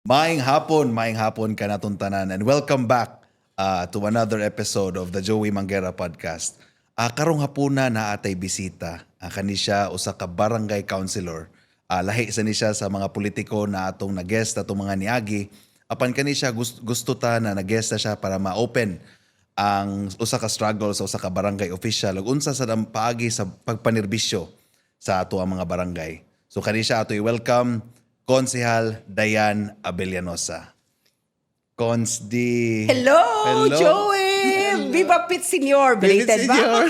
Maing hapon ka natong tanan and welcome back to another episode of the Joey Manguera podcast. Karong hapuna na atay bisita. Kani siya usa ka barangay councilor. Lahi sa ni siya sa mga politiko na atong nag-guest atong mga niagi. Apan kani siya gusto ta na nag-guest siya para ma-open ang usa ka struggle sa usa ka barangay official ug unsa sa paagi sa pagpanirbisyo sa ato ang mga barangay. So kani siya ato i-welcome Konsehal Dayan Abellanosa. Cons D. Hello, Joey! Viva Pit Senior! Belated ba?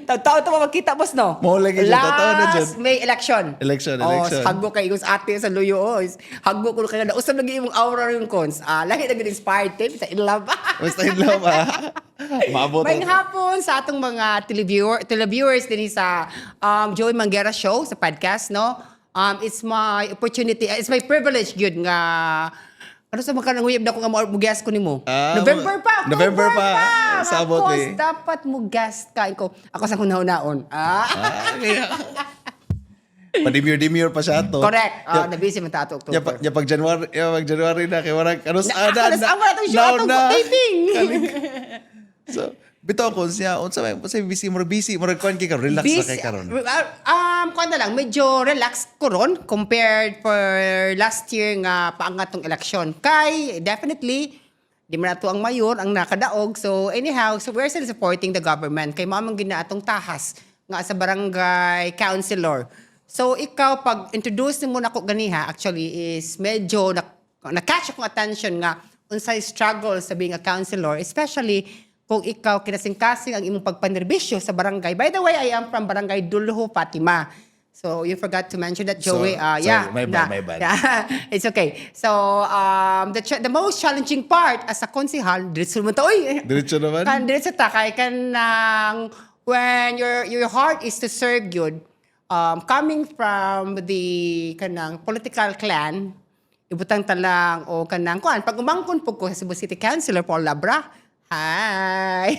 Tao-tao ito makita, boss, no? Mo lagi dyan, tao na dyan. Last May election. Election. Hagbo kayo sa ate sa luyo. Hagbo ko kayo na. Usap lagi yung aura yung cons. Lahi na inspired team sa inlove. Basta in love, Maabot. Maying hapon sa atong mga televiewers din sa Joey Manguera Show sa podcast, no? It's my opportunity, it's my privilege yun nga. Ano sa mga nanguyab na ko nga mo-guest ko nimo? November pa! Sabot eh. Dapat mo-guest ka. Ako sa kunaon-naon. Padimir-dimir pa siya to. Correct. Na-busy man tato October. Pag January na, kay warang, ano sa Alas ang wala itong show atong taping. So, bitaw ko siya, unsa busy mo kuan kay relax na kay karon. Kuan na lang, medyo relax ko ron compared for last year nga paangat tong election. Kay definitely di man ato ang mayor ang nakadaog. So anyhow, so we're still supporting the government kay mamang gina atong tahas nga sa barangay councilor. So ikaw pag introduce mo na ko ganiha actually is medyo na-catch akong attention nga unsay struggle sa being a councilor, especially kung ikaw kinasing-kasing ang imong pagpanerbisyo sa barangay. By the way, I am from Barangay Dulho, Fatima. So you forgot to mention that, Joey. Sorry, my bad. Yeah, it's okay. So the most challenging part as a konsehal, diretso mo to, Diretso naman? Diretso ta, kay kanang when your heart is to serve good, coming from the kanang political clan, ibutang talang o kanang kuan, pag umangkon po ko sa Cebu City Councilor Paul Labra, hi!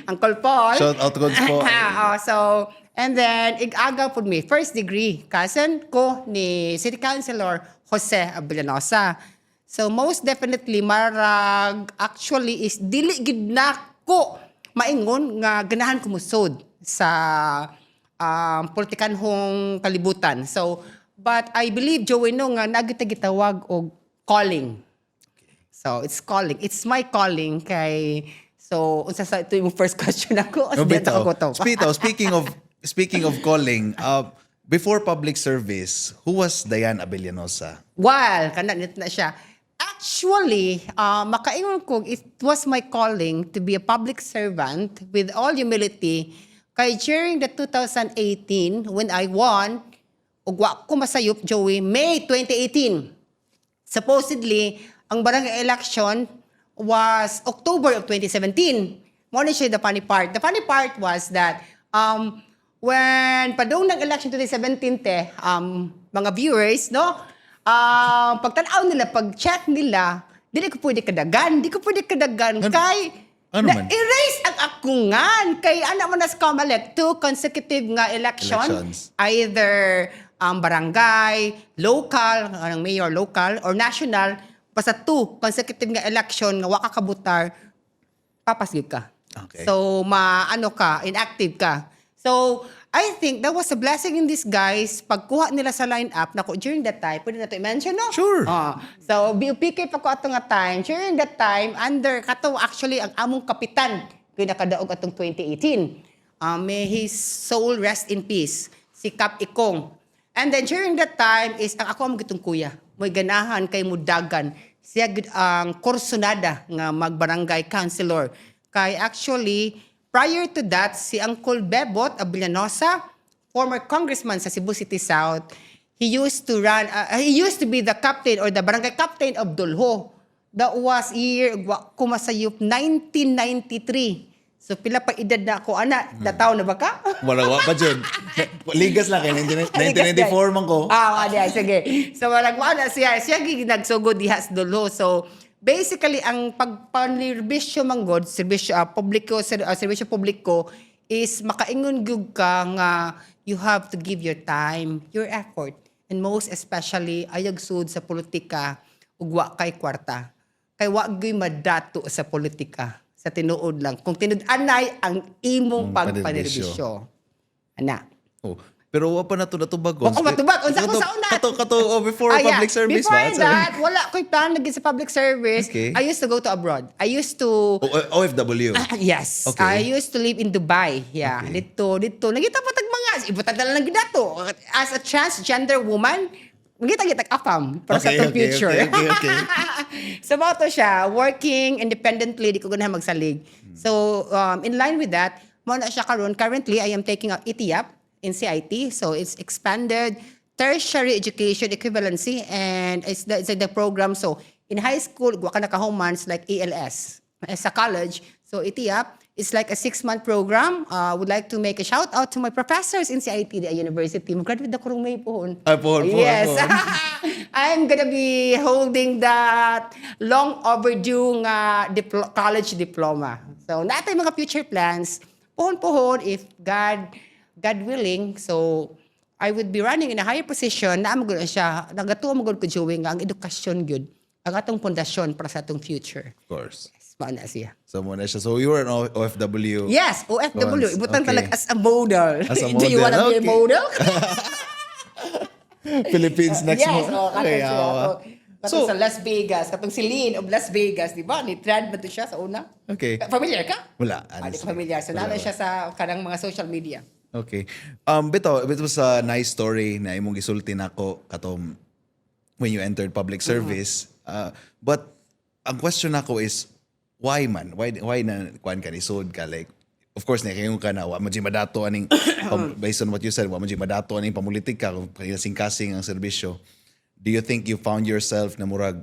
Uncle Paul. Shout out Cons po. So, and then, ig-agaw po me, first degree, cousin ko ni City Councilor Jose Abellanosa. So, most definitely, marag actually is dili gid na ko maingon nga ganahan ko musod sa politikanhong kalibutan. So, but I believe, Joey, no, nga nagitagitawag og calling. So, it's calling. It's my calling kay... So, unsa sa ito yung first question ako. Speaking of calling, before public service, who was Dayan Abellanosa? Well, kanat na siya. Actually, makaingon ko, it was my calling to be a public servant with all humility. Kay during the 2018, when I won, ugwa ko masayop, Joey, May 2018. Supposedly, ang barangay election was October of 2017. Mo na siya the funny part. The funny part was that when padung ng election 2017 mga viewers, no? Pagtanaw nila, pag-check nila, di ko pwede kadagan. Kay na-erase ang akungan. Kay anak mo na sa Comelec, 2 consecutive nga elections. Either barangay, local, mayor local, or national. Basta 2 consecutive nga election nga waka kabutar, papasgid ka. Okay. So, inactive ka. So, I think that was a blessing in disguise. Pagkuha nila sa line-up, during that time, pwede na ito i-mention, no? Sure. So, BUPK pa ko ato nga time. During that time, actually, ang among kapitan, kaya nakadaog atong 2018. May his soul rest in peace. Si Kap Ikong. And then, during that time, is ang ako ang gitong kuya. May ganahan kay mudagan siya ang kursunada nga magbarangay councilor. Kay actually, prior to that, si Uncle Bebot Abellanosa, former congressman sa Cebu City South, he used to be the captain or the barangay captain of Dulho. That was year, kumasayop, 1993. So, pila pa edad na ako, nataw na ba ka? Wala pa dyan. Ligas lang kayo. 1994 man ko. Sige. So, wala siya nagsugod dihas Dulho. So, basically, ang pagpanirbisyo manggod, serbisyo publiko, is makaingon gyud ka nga you have to give your time, your effort, and most especially ayog sud sa politika ug wa kay kwarta. Kay wa gyud madato sa politika sa tinuod lang. Kung tinud-anay ang imong pagpanerbisyo. Ana. Oh. Pero wa pa nato natubagon. Wa ko matubag. Unsa ko sa una? Kato before public service Before ba? that, wala ko'y plan lagi sa public service. Okay. I used to go to abroad. I used to... OFW. Yes. Okay. I used to live in Dubai. Yeah. Okay. Dito. Nagita pa tag mga... Ibutad na lang dato. As a transgender woman, nagita apam para sa itong future. Okay. So, mo to siya. Working independently, di ko ganahan magsalig. So, in line with that, mo na siya karon. Currently, I am taking a ETIAP in CIT. So, it's expanded tertiary education equivalency, and it's the program. So in high school, wa ka naka-homans like ALS. Sa college, so ETIAP, it's like a 6-month program. Would like to make a shout out to my professors in CIT, the university. Mag-graduate na ko May pohon. Pohon. Yes. I'm gonna be holding that long overdue college diploma. So natay mga future plans. Pohon if God willing. So I would be running in a higher position na amagod siya, nagatuo magod ko Joey nga ang edukasyon gyud ang atong pundasyon para sa atong future. Of course. Yes, maana siya. So muna siya. So you were an OFW. Yes, OFW. Once. Ibutang Okay. talaga as a model. As a Do you wanna be a model? model? Philippines next Yes, month. okay, So, sa Las Vegas, katong si Lynn of Las Vegas, di ba? Ni-trend ba to siya sa una? okay. Familiar ka? Wala. Di ka familiar. So, nalo siya sa kanang mga social media. Okay. It was a nice story na imong gisulti nako katong when you entered public service. But ang question nako is why man? Why na kuan ka ni sud ka like of course na kayo ka na wa man madato aning based on what you said, wa man madato aning pamulitika kung kasing-kasing ang serbisyo. Do you think you found yourself na murag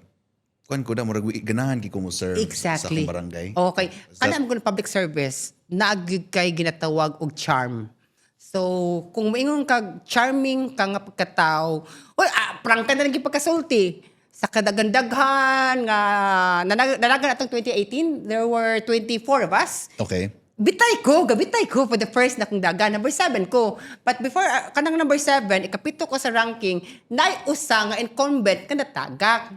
kuan ko na murag ganahan ki ko mo serve sa Exactly. akong barangay? Okay. Is that- Kanang ko public service, naagid kay ginatawag og charm. So, kung maingon kag charming ka nga pagkatao, prangka na lagi pagkasulti. Sa kadagandaghan nga nanagan atong 2018, there were 24 of us. Okay. Gabitay ko for the first na kong daga. Number 7 ko. But before, kanang number 7, ikapito ko sa ranking, usa nga incumbent ka natagak.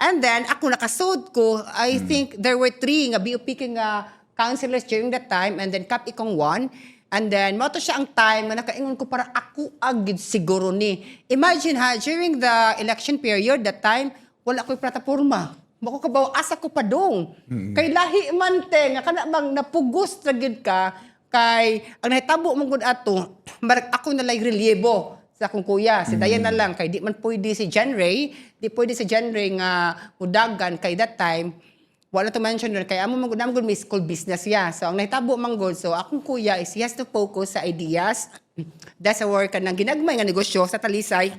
And then, ako nakasod ko, I think there were 3 nga BOP nga councilors during that time, and then Kap Ikong 1. And then, mo to siya ang time nga nakaingon ko para ako agad siguro ni. Imagine ha, during the election period, that time, wala ko'y plataforma. Mako kabaw, asa ko pa dong. Kay lahi man te, nga kana bang napugos na gid ka, kay ang nahitabo mong gud ato, marag ako na lang relyebo sa akong kuya. Si Dayan na lang, kay di man pwede si John Ray, di pwede si John Ray nga mudagan, kay that time, wala to mention doon, kaya amo manggod may school business ya. So ang nahitabo manggod, so akong kuya is he has to focus sa ideas. That's a work ng ginagmay nga negosyo sa Talisay.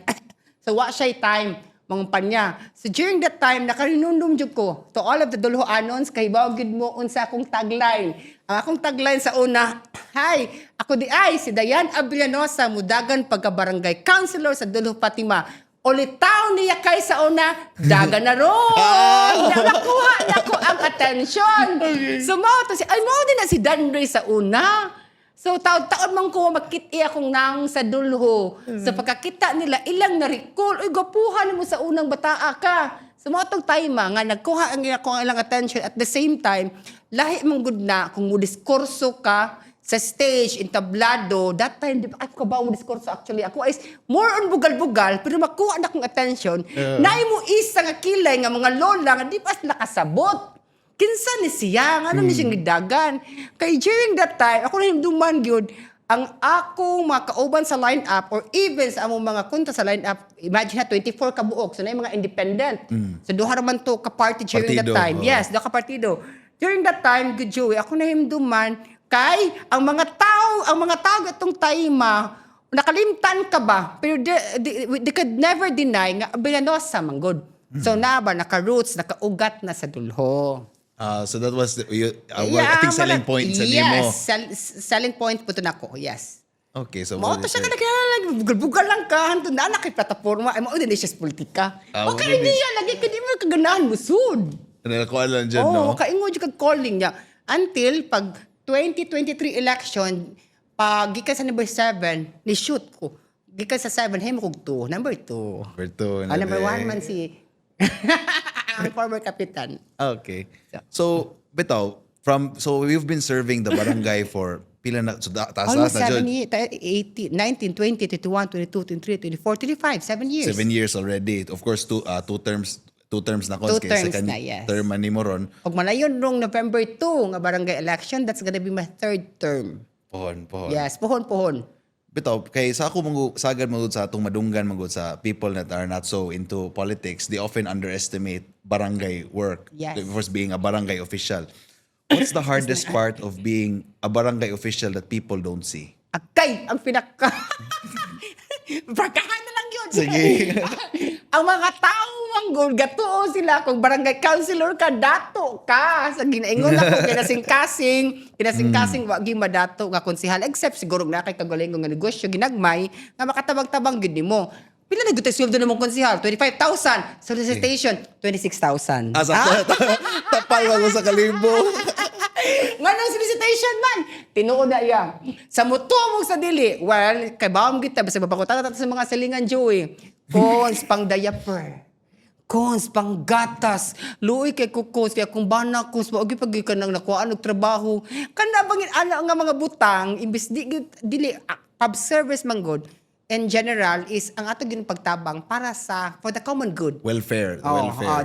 So wa siya time mangumpanya. So during that time nakarinundom jud ko to all of the dulho anons kay bawgid mo unsa akong tagline. Ang akong tagline sa una, hi, ako di ay si Dayan Abrianosa, mudagan pagka-barangay councilor sa Dulho Fatima. Ulitaw niya kay sa una, daga na ron. Nakuha na ko ang attention. So, mo din na si Danray sa una. So, taon man ko makit-i akong nang sa dulho. Sa pagkakita nila, ilang na-recall. Uy, gapuhan mo sa unang bataa ka. So, mo itong time nga, nagkuha ang ilang attention. At the same time, lahi mong good na kung mo diskurso ka, sa stage, entablado, that time, di ba, ako kabaw diskurso actually. Ako is more on bugal-bugal, pero makuha na kong attention. Naay mo isa nga kilay nga mga lola nga di pa nakasabot. Kinsa ni siya, nga ni siyang gidagan. Kay during that time, ako na himduman yun, ang akong mga kauban sa line-up or even sa among mga kunta sa line-up, imagine na 24 kabuok, so na yung mga independent. So duha raman to ka-party during that Partido, time. oh. Yes, duha ka-partido. During that time, good Joey, ako na himduman, kay ang mga tao itong taima, nakalimtan ka ba? Pero they could never deny nga Abrianosa manggod. So naka-roots, naka-ugat na sa dulho. So that was I think selling point sa nimo. Yes, selling point po to nako. Yes. Okay, so Mo to siya kada bugal lang ka hantud na kay plataporma ay mao din siya sa politika. Okay maybe. niya lagi kay di mo kaganahan mo sud. Nakuha lang dyan, Oh, no? kaingo jud kag calling niya until pag 2023 election, pag gikan sa number 7, ni-shoot ko. gikan sa 7 him kog 2, number 2. Number 2. Number 1 man si ang former kapitan. Okay. So, bitaw, so we've been serving the barangay for pila na, so taas Almost na 7 Jud. years, 18, 19, 20, 21, 22, 23, 24, 35, 7 years. 7 years already. Of course, two terms na Two kung terms second na, yes. term man ni mo ron. Pag malayon nung November 2 nga barangay election, that's gonna be my 3rd term. Pohon. Yes, pohon. Bitaw, kay sa ako sagad magud sa atong madunggan magud sa people that are not so into politics, they often underestimate barangay work. Yes. Of course, being a barangay official. What's the hardest part of being a barangay official that people don't see? Akay, ang pinaka... Barkahan na lang yun. Sige. Ang mga tao manggol, gatuo sila. Kung barangay councilor ka, dato ka. Sa ginaingon ako, kinasing-kasing, wagi madato nga konsihal. Except siguro na kay kagaling nga negosyo, ginagmay, nga makatabang-tabang gini mo. Pila na gutay sweldo namong konsihal? 25,000. Solicitation, 26,000. Tapal mo sa kalibo. Nga nang solicitation man. Tinuod na iya. Sa muto mo sa dili. Well, kay bawang kita. Basta mapakutata sa mga salingan, Joey. Cons pang diaper. Cons pang gatas. Luoy kay kukos. Kaya kung bana kung pag ka nang nakuha ng trabaho. Kana bangin ana nga mga butang. Imbes dili pub service man good. In general is ang ato ginpagtabang para for the common good. Welfare.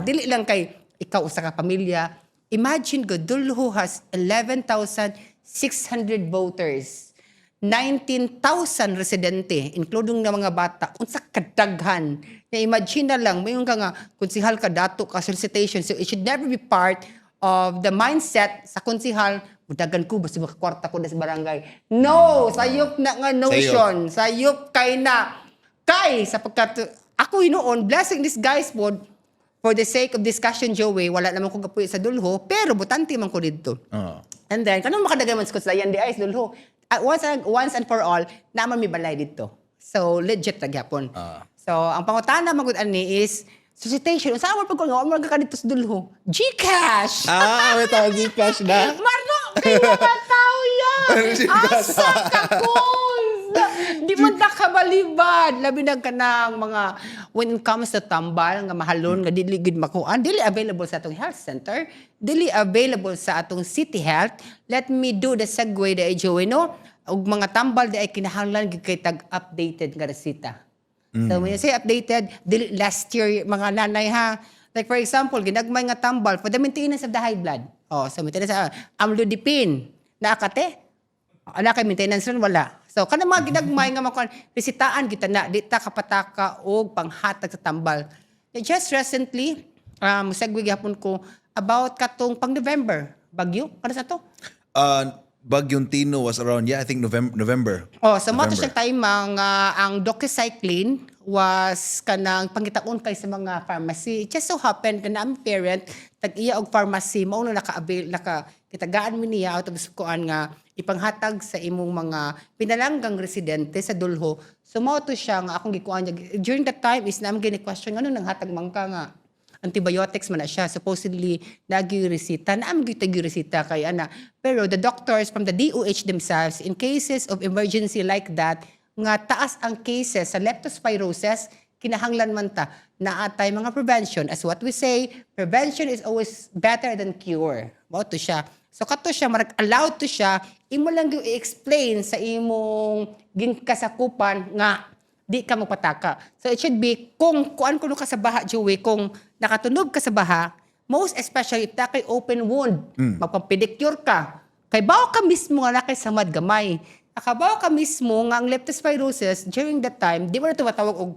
Dili lang kay ikaw usa ka pamilya. Imagine ko, Dulho has 11,600 voters, 19,000 residente, including na mga bata. Unsa kadaghan. Imagine na lang, mayroon ka nga, konsihal ka dato ka solicitation. So it should never be part of the mindset sa konsihal, budagan ko, basta makakwarta ko na sa barangay. No! Sayop na nga notion. Sayop kay na. Sa pagkat, ako noon, blessing this guys po, for the sake of discussion, Joey, wala naman kong kapuyo sa Dulho, pero butante man ko dito. And then, kanang makadagay man sa yan di ay sa Dulho, once and for all, naman may balay dito. So, legit na gyapon. So, ang pangutana magud ani is, solicitation, saan mo pag nga, umar ka dito sa Dulho? GCash! May tawag Gcash na. Marno, kayo mga tao yan! Asa ka, Di man ta kabalibad. Labi na ka ng mga, when it comes to tambal, nga mahalon, nga dili gid makuan, dili available sa atong health center, dili available sa atong city health. Let me do the segue da Joey, no? Og mga tambal di ay kinahanglan gid kay tag-updated nga resita. So when you say updated, dili last year mga nanay ha. Like for example, ginagmay nga tambal for the maintenance of the high blood. So maintenance amlodipine. Naakate? Ana kay maintenance ron wala. So kana mga ginagmay nga makuan resitaan kita na di ta kapataka og panghatag sa tambal. Just recently, segue gyapon ko about katong pang November, bagyo para sa to. Bagyong Tino was around, I think November. So mo to siya time ang doxycycline was kanang pangitaon kay sa mga pharmacy. It just so happened kana ang parent tag-iya og pharmacy mao na kitagaan mi niya out of kuan nga ipanghatag sa imong mga pinalanggang residente sa Dulho. So mao to siya nga akong gikuan niya. During that time is naman gini question ano nang hatag man ka nga antibiotics man na siya. Supposedly, nag-resita. Naam resita kay ana. Pero the doctors from the DOH themselves, in cases of emergency like that, nga taas ang cases sa leptospirosis, kinahanglan man ta na atay mga prevention. As what we say, prevention is always better than cure. Mao to siya. So kato siya, allowed to siya, imo lang yung i-explain sa imong ginkasakupan nga di ka magpataka. So it should be, kung kuan kuno ka sa baha, Joey, kung nakatunog ka sa baha, most especially if kay open wound, magpapedicure ka, kay bawa ka mismo nga nakay samad gamay. Akabawa ka mismo nga ang leptospirosis during that time, di mo na tumatawag og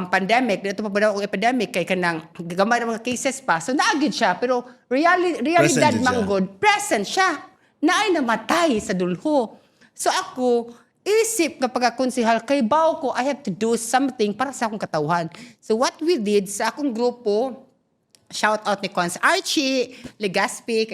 pandemic, di na tumatawag og epidemic, kay kanang gamay ng mga cases pa. So naagid siya, pero realidad manggod, present siya. Naay namatay sa Dulho. So ako, isip nga pagkakonsihal, kay bao ko, I have to do something para sa akong katawhan. So what we did sa akong grupo, shout out ni Cons Archie Legaspi,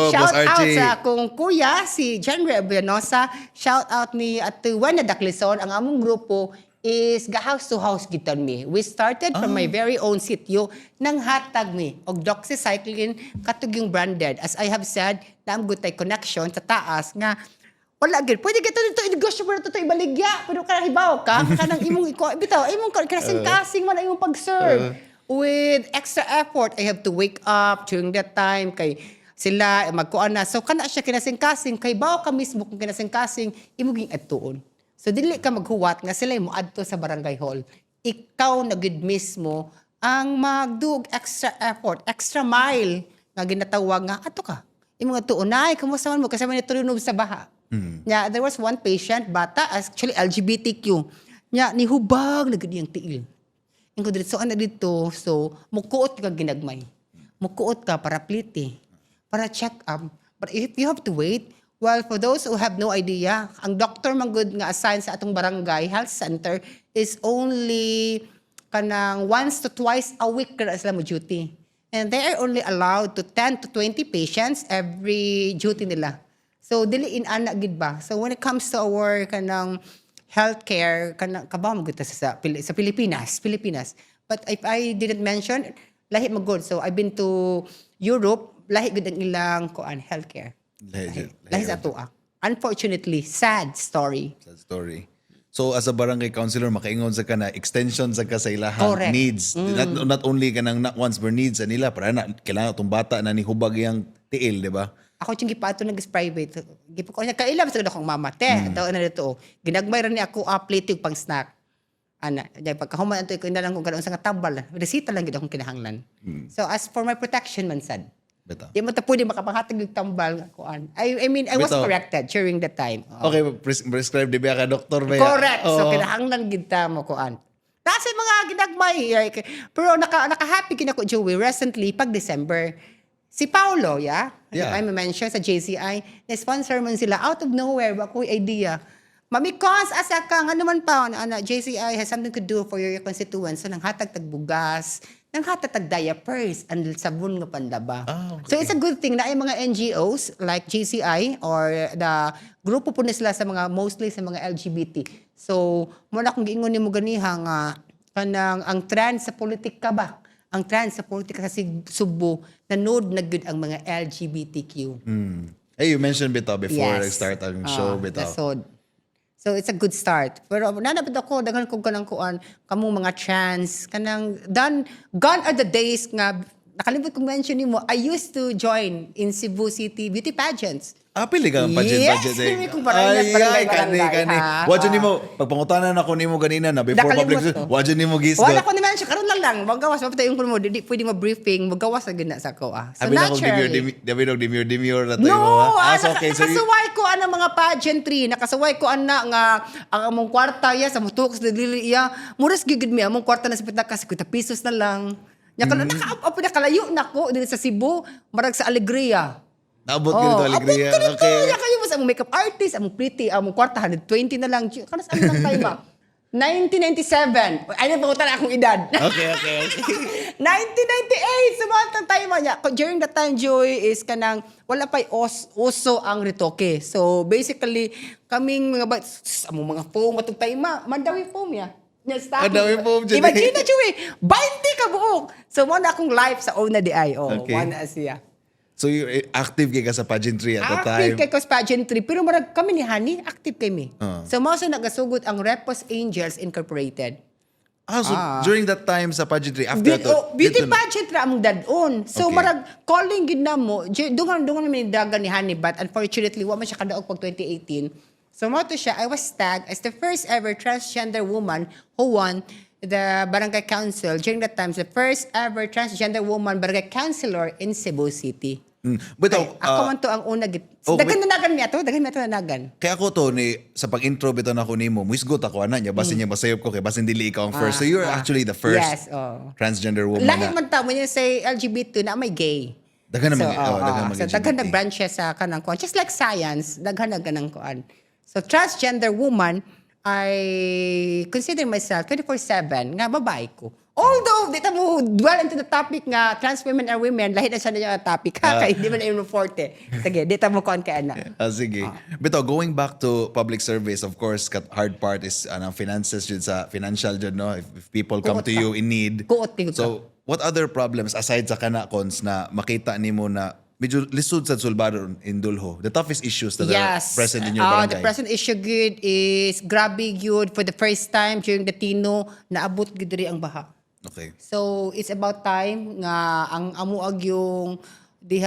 shout out sa akong kuya, si Jenry Abrianosa, shout out ni Atuwana Daclison, ang among grupo is house to house gitan mi. We started from my very own sitio nang hatag mi og doxycycline katug yung branded. As I have said, naam gutay connection sa taas nga Wala gid. Pwede kita dito negosyo pero dito ibaligya. Pero kana hibaw ka kanang imong bitaw imong kasing-kasing man ang imong pag-serve. With extra effort, I have to wake up during that time kay sila magkuan na. So kana siya kinasing-kasing kay bawo ka mismo kung kinasing-kasing imong ging adtuon. So dili ka maghuwat nga sila mo adto sa barangay hall. Ikaw na gid mismo ang magdug extra effort, extra mile nga ginatawag nga ato ka. Imong adtuon nay kamusta man mo kasama ni tulunog sa baha. Yeah, there was one patient bata actually LGBTQ. Nya nihubag na gid iyang tiil. Ingko diretso ana dito, so mukuot ka ginagmay. Mukuot ka para pliti, para check up. But if you have to wait, well, for those who have no idea, ang doctor man good nga assign sa atong barangay health center is only kanang once to twice a week kada sila mo duty. And they are only allowed to 10 to 20 patients every duty nila. So dili in ana gid ba. So when it comes to our kanang healthcare kanang kabaw mo gud sa Pilipinas. But if I didn't mention lahi mo good. So I've been to Europe, lahi gud ang ilang kuan healthcare. Lahi sa tuwa. Unfortunately, sad story. Sad story. So as a barangay councilor, makaingon sa ka na extension sa ka sa ilahang Correct. needs. Not only ka nang wants for needs sa nila, para na kailangan itong bata na nihubag yung tiil, di ba? Ako yung gipato ng private. Gipo ko niya kailan sa akong mama. Daw na dito. Ginagmay ra ni ako plate yung pang snack. Ana, dahil pagkahuman anto ko inalang kung ganoon sa tambal. Resita lang gid akong kinahanglan. So as for my protection man sad. Beta. Di mo ta pwede makapanghatag yung tambal nga kuan. I mean, I was Bitaw. corrected during that time. Okay, prescribe di ba ka doktor ba? Correct. So Oo. kinahanglan gid ta mo kuan. Kasi mga ginagmay. Pero naka-happy kinako Joey recently pag December. Si Paulo, yeah? Yeah. I mention sa JCI, na-sponsor man sila out of nowhere, ako idea. Mamikos, asa ka, nga naman pa, JCI has something to do for your constituents. So, nang hatag tagbugas, nang hatag tag diapers, and sabon nga panlaba. Okay. So, it's a good thing na ay mga NGOs like JCI or the grupo po na sila sa mga, mostly sa mga LGBT. So, muna kung giingon ni mo ganiha nga, kanang ang trend sa politika ba? Ang trend sa politika sa Subo, nanood na good ang mga LGBTQ. Hey, you mentioned bitaw before Yes. start ang show bitaw. Nasod. So it's a good start. Pero nanapit ako, daghan ko kanang kuan, kamong mga trans, kanang gone are the days nga, nakalimot kong mention mo, I used to join in Cebu City beauty pageants. Pili ka ang budget. Yes, hindi ko barangay, Kani. ha? Wadyo nimo, pagpangutanan ako nimo ganina na before Nakalimot public, ko. wadyo nimo gisgot. Wala ko naman siya, karon lang. Magawas, mapatayon ko mo, di pwede mo-briefing, magawas na gina sa ko. So Abi na akong naturally. demure na tayo No, mo. So okay, so nakasaway ko ang mga pageantry, nakasaway ko ana nga ang among kwarta ya sa mutok sa dili iya. Muras gigid mi among kwarta na sa pitaka 50 pesos na lang. Nya kana nakalayo nako dili sa Cebu, marag sa Alegria. naabot ka nito alegria. Okay. Kaya kayo mo sa among makeup artist, among pretty, among kwarta 120 na lang. Kana sa among time ba? 1997. Ay, nabangutan akong edad. Okay. 1998, sumantang time niya. During that time, Joy, is kanang wala pa'y uso ang retoke. So, basically, kaming mga among mga foam, matong time, mandawi foam ya. Mandawi foam, Joy. Imagine na, Joy, 20 ka buok. So, muna akong life sa una di ay. Okay. One siya. So you active kay ka sa pageantry at that Active time. kay Cos Pageantry. Pero marag kami ni Honey, active kami. Ah. So, mao sa nagasugod ang Repos Angels Incorporated. So during that time sa pageantry after Beauty pageant ra among dadon. So Okay. marag calling gid namo. Dungan namin dagan ni Honey, but unfortunately wa man siya kadaog pag 2018. So mo to siya, I was tagged as the first ever transgender woman who won the barangay council during that time, the first ever transgender woman barangay councilor in Cebu City. But Ako man to ang una gid. oh, Dagan na nagan niya to, dagan na to nagan. kaya ako to ni sa pag-intro bitaw na ko nimo, muisgot ako ana niya basin niya masayop ko kay basin dili ikaw ang first. So you're actually the first Yes, transgender woman Lahi na. man ta mo niya say LGBT na may gay. Daghan naman So, daghan so mag-LGBT. daghan na branch siya sa kanang kuan. Just like science, daghan na ganang kuan. So transgender woman, I consider myself 24/7 nga babae ko. Although, di ta mo dwell into the topic nga trans women are women, lahi na siya na yung topic. Kaya di man na yung forte. Sige, di ta mo kuan kay ana. Sige. Bito, going back to public service, of course, hard part is finances jud sa financial jud, no? If people come Kuot to ka. you in need. Kuot ka. So, what other problems aside sa kana cons na makita nimo na medyo lisod sa sulbado in Dulho. The toughest issues that are present in your The barangay. present issue good is grabe good for the first time during the Tino naabot gud diri ang baha. Okay. So it's about time nga ang amuag yung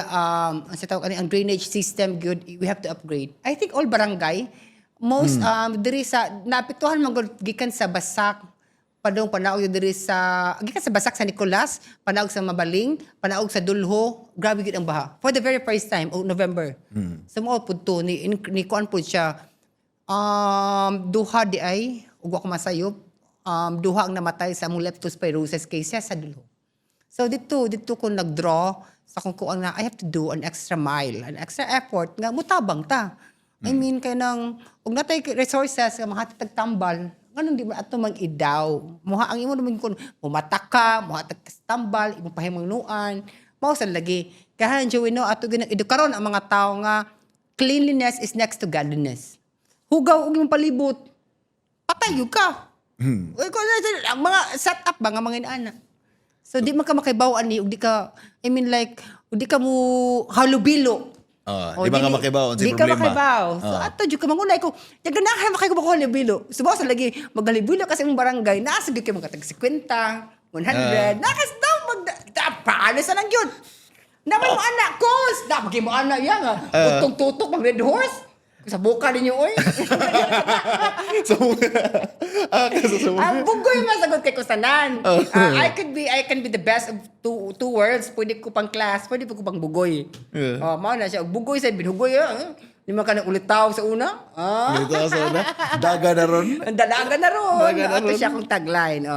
ang sa tawag ang drainage system good we have to upgrade. I think all barangay most diri sa naapektuhan man gud gikan sa Basak padong panaog yun diri sa gikan sa Basak sa Nicolas, panaog sa Mabaling, panaog sa Dulho, grabe gid ang baha. For the very first time November. So mo pud to ni kuan pud siya duha di ay ug ako masayop duha ang namatay sa among leptospirosis case sa Dulho. So dito ko nag-draw sa kung kuan na I have to do an extra mile, an extra effort nga mutabang ta. I mean kay nang ug natay resources nga mahatag tambal, nganong di man ato mag-idaw. Muha ang imo naman kun mumatak ka, muhatag ka sa tambal, imo pahimangnuan, mao sa lagi. Kaya Joey no ato ginang edukaron ang mga tao nga cleanliness is next to godliness. Hugaw og imong palibot. Patay gyud ka. Ang mga setup ba nga mga inaana. So di man ka makaibaw ani ug di ka I mean like ug di ka mo halubilo. Di ba nga makibaw Di si ka problema? makibaw. So ato jud ka mangunay ko ganahan makay ko ba ko halubilo. Subaw sa lagi maghalubilo kasi ang barangay nasa gyud kay mga tag 50, 100. Nakas daw paano sa nang yun. Naman mo anak kos, napagi mo anak yan nga. Tutok-tutok mag red horse. Sa buka ninyo oy. Ang bugoy masagot kay kusanan. I can be the best of two worlds. Pwede ko pang class, pwede ko pang bugoy. Mao na siya bugoy sa binugoy. Di man ka nang ulitaw sa una. Dito sa una, daga na ron. Dalaga na ron. Daga na Ito ron. siya akong tagline.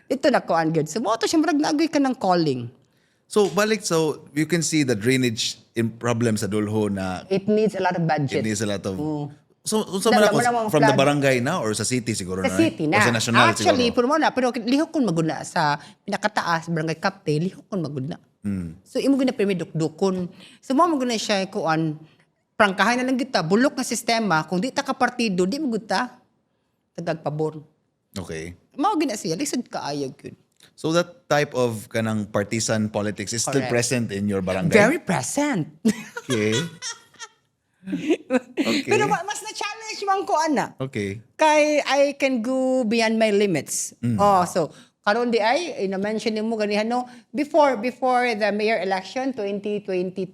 Ito na ko good. So mo to siya murag naagoy ka ng calling. So you can see the drainage in problems sa Dulho na It needs a lot of budget. it needs a lot of. So Dala mo man na mga from the flood. barangay na or sa city siguro Sa na? city Or na. sa national Actually, siguro? pero lihok kon maguna sa pinakataas, barangay captain, lihok kon maguna. So, imo gina pirmi dukdukon. So, mo maguna siya kuan, prangkahan na lang kita, bulok na sistema, kung di ta ka partido, di mo ta tagag pabor. Okay. Mao gina siya, lisod ka ayog yun. So that type of kanang partisan politics is still Correct. present in your barangay? Very present. Okay. Okay. Pero mas na-challenge man ko, ana. Okay. Kay I can go beyond my limits. So karon di ay na-mention mo ganihan no before the mayor election 2025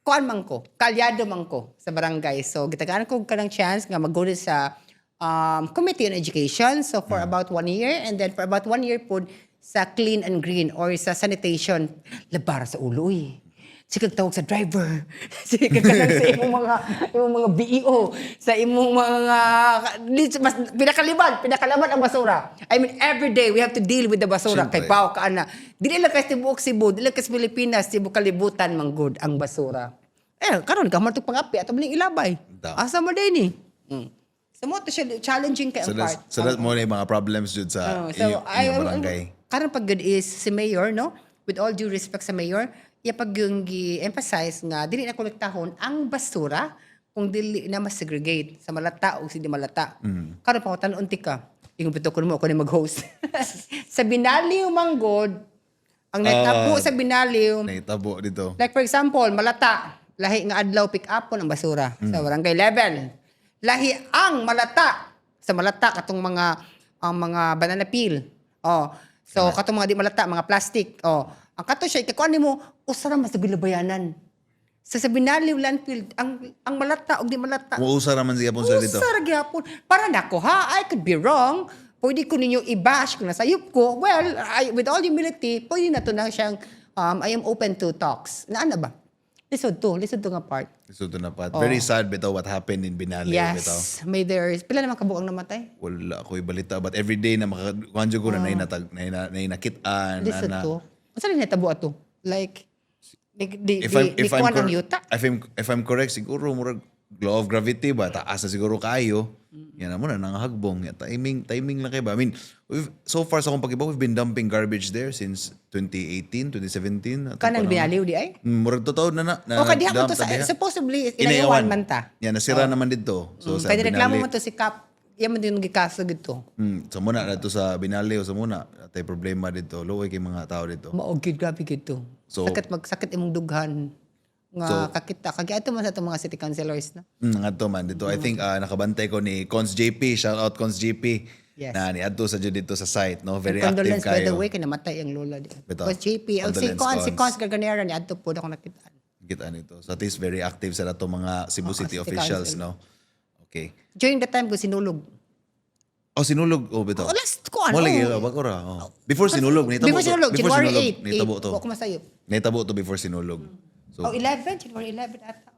kuan man ko, kalyado man ko sa barangay. So gitagaan ko kanang chance nga mag-go sa Committee on Education so for about 1 year and then for about 1 year po sa Clean and Green or sa sanitation labar sa ulo eh. Sige tawag sa driver. Sige kanang sa imong mga BEO, sa imong mga mas pinakalaban ang basura. I mean every day we have to deal with the basura kay Siyempre. pao ka ana. Dili lang kay tibuok Cebu, dili lang kay Pilipinas, Cebu kalibutan manggod ang basura. Karon ka man pangapi ato maling ilabay. Da. Asa mo din ni? So mo to siya challenging kay So ang part. that's mo na yung mga problems jud sa inyong barangay. Karon pag good is si mayor no, with all due respect sa mayor, iya pag yung gi-emphasize nga dili na kolektahon ang basura kung dili na mas-segregate sa malata o hindi malata. Karon pa ko tanon ka. Ingon bitaw ko mo ako ni mag-host. Sa Binaliw manggod, ang naitabo sa Binaliw, Naitabo dito. like for example, malata, lahi nga adlaw pick up ang basura sa barangay level. Lahi ang malata sa malata katong mga banana peel. So katong mga di malata, mga plastic. Ang kato siya ikakuan nimo usara mas bilabayanan. Sa Binaliw landfill ang malata og di malata. Muusa raman siya po sa dito. Usara gyapon. Para nako ha, I could be wrong. Pwede ko ninyo i-bash kung nasayop ko. Well, with all humility, pwede na to na siyang I am open to talks. Naana ba? Lisod to nga part. So ito na pat. Very sad bitaw what happened in Binali bitaw. Yes. May there's pila naman kabuang namatay? Wala ko ibalita but every day na makakuanjo ko na nainakitaan Lisod na. to. Asa rin natabo ato? Like di If kuwan ang yuta? if I'm correct siguro murag law of gravity ba taas na siguro kayo. Yan na muna nangahagbong. Timing lang kayo ba? I mean, so far sa akong pag-iba, we've been dumping garbage there since 2018, 2017. Kanang Binaliw di ay? Murag totoo na. Okay, diha ko dump to sa diha. supposedly inayawan man ta. Yan, nasira naman dito. So sa Kaya reklamo mo Binali. to si Cap yaman din gikaso gito. So muna na to sa Binali o sa muna. Atay problema dito. Luoy kay mga tao dito. Maugid grabe gito. So- Sakit imong dughan. Nga kakita kagi ato man sa itong mga city councilors na. Nga to man dito. I think nakabantay ko ni Cons JP. Shout out Cons JP. Yes. Na niadto sa dito sa site. No? Very active Condolence by the kayo. way kay namatay ang lola di. Bitaw. Was JP, ang Condolence, si Cons. Cons Garganera ni adto po ako nakita. Kita nito. So at least very active sa dato mga Cebu City City officials. Council. No? Okay. During the time ko sinulog. Sinulog. Bitaw. Last ko ano. Mo lagi bakura. Before sinulog. Nitabo Before sinulog, January 8. Nitabo to. Ako masayop. Nitabo to before sinulog. So 11, January 11 ata.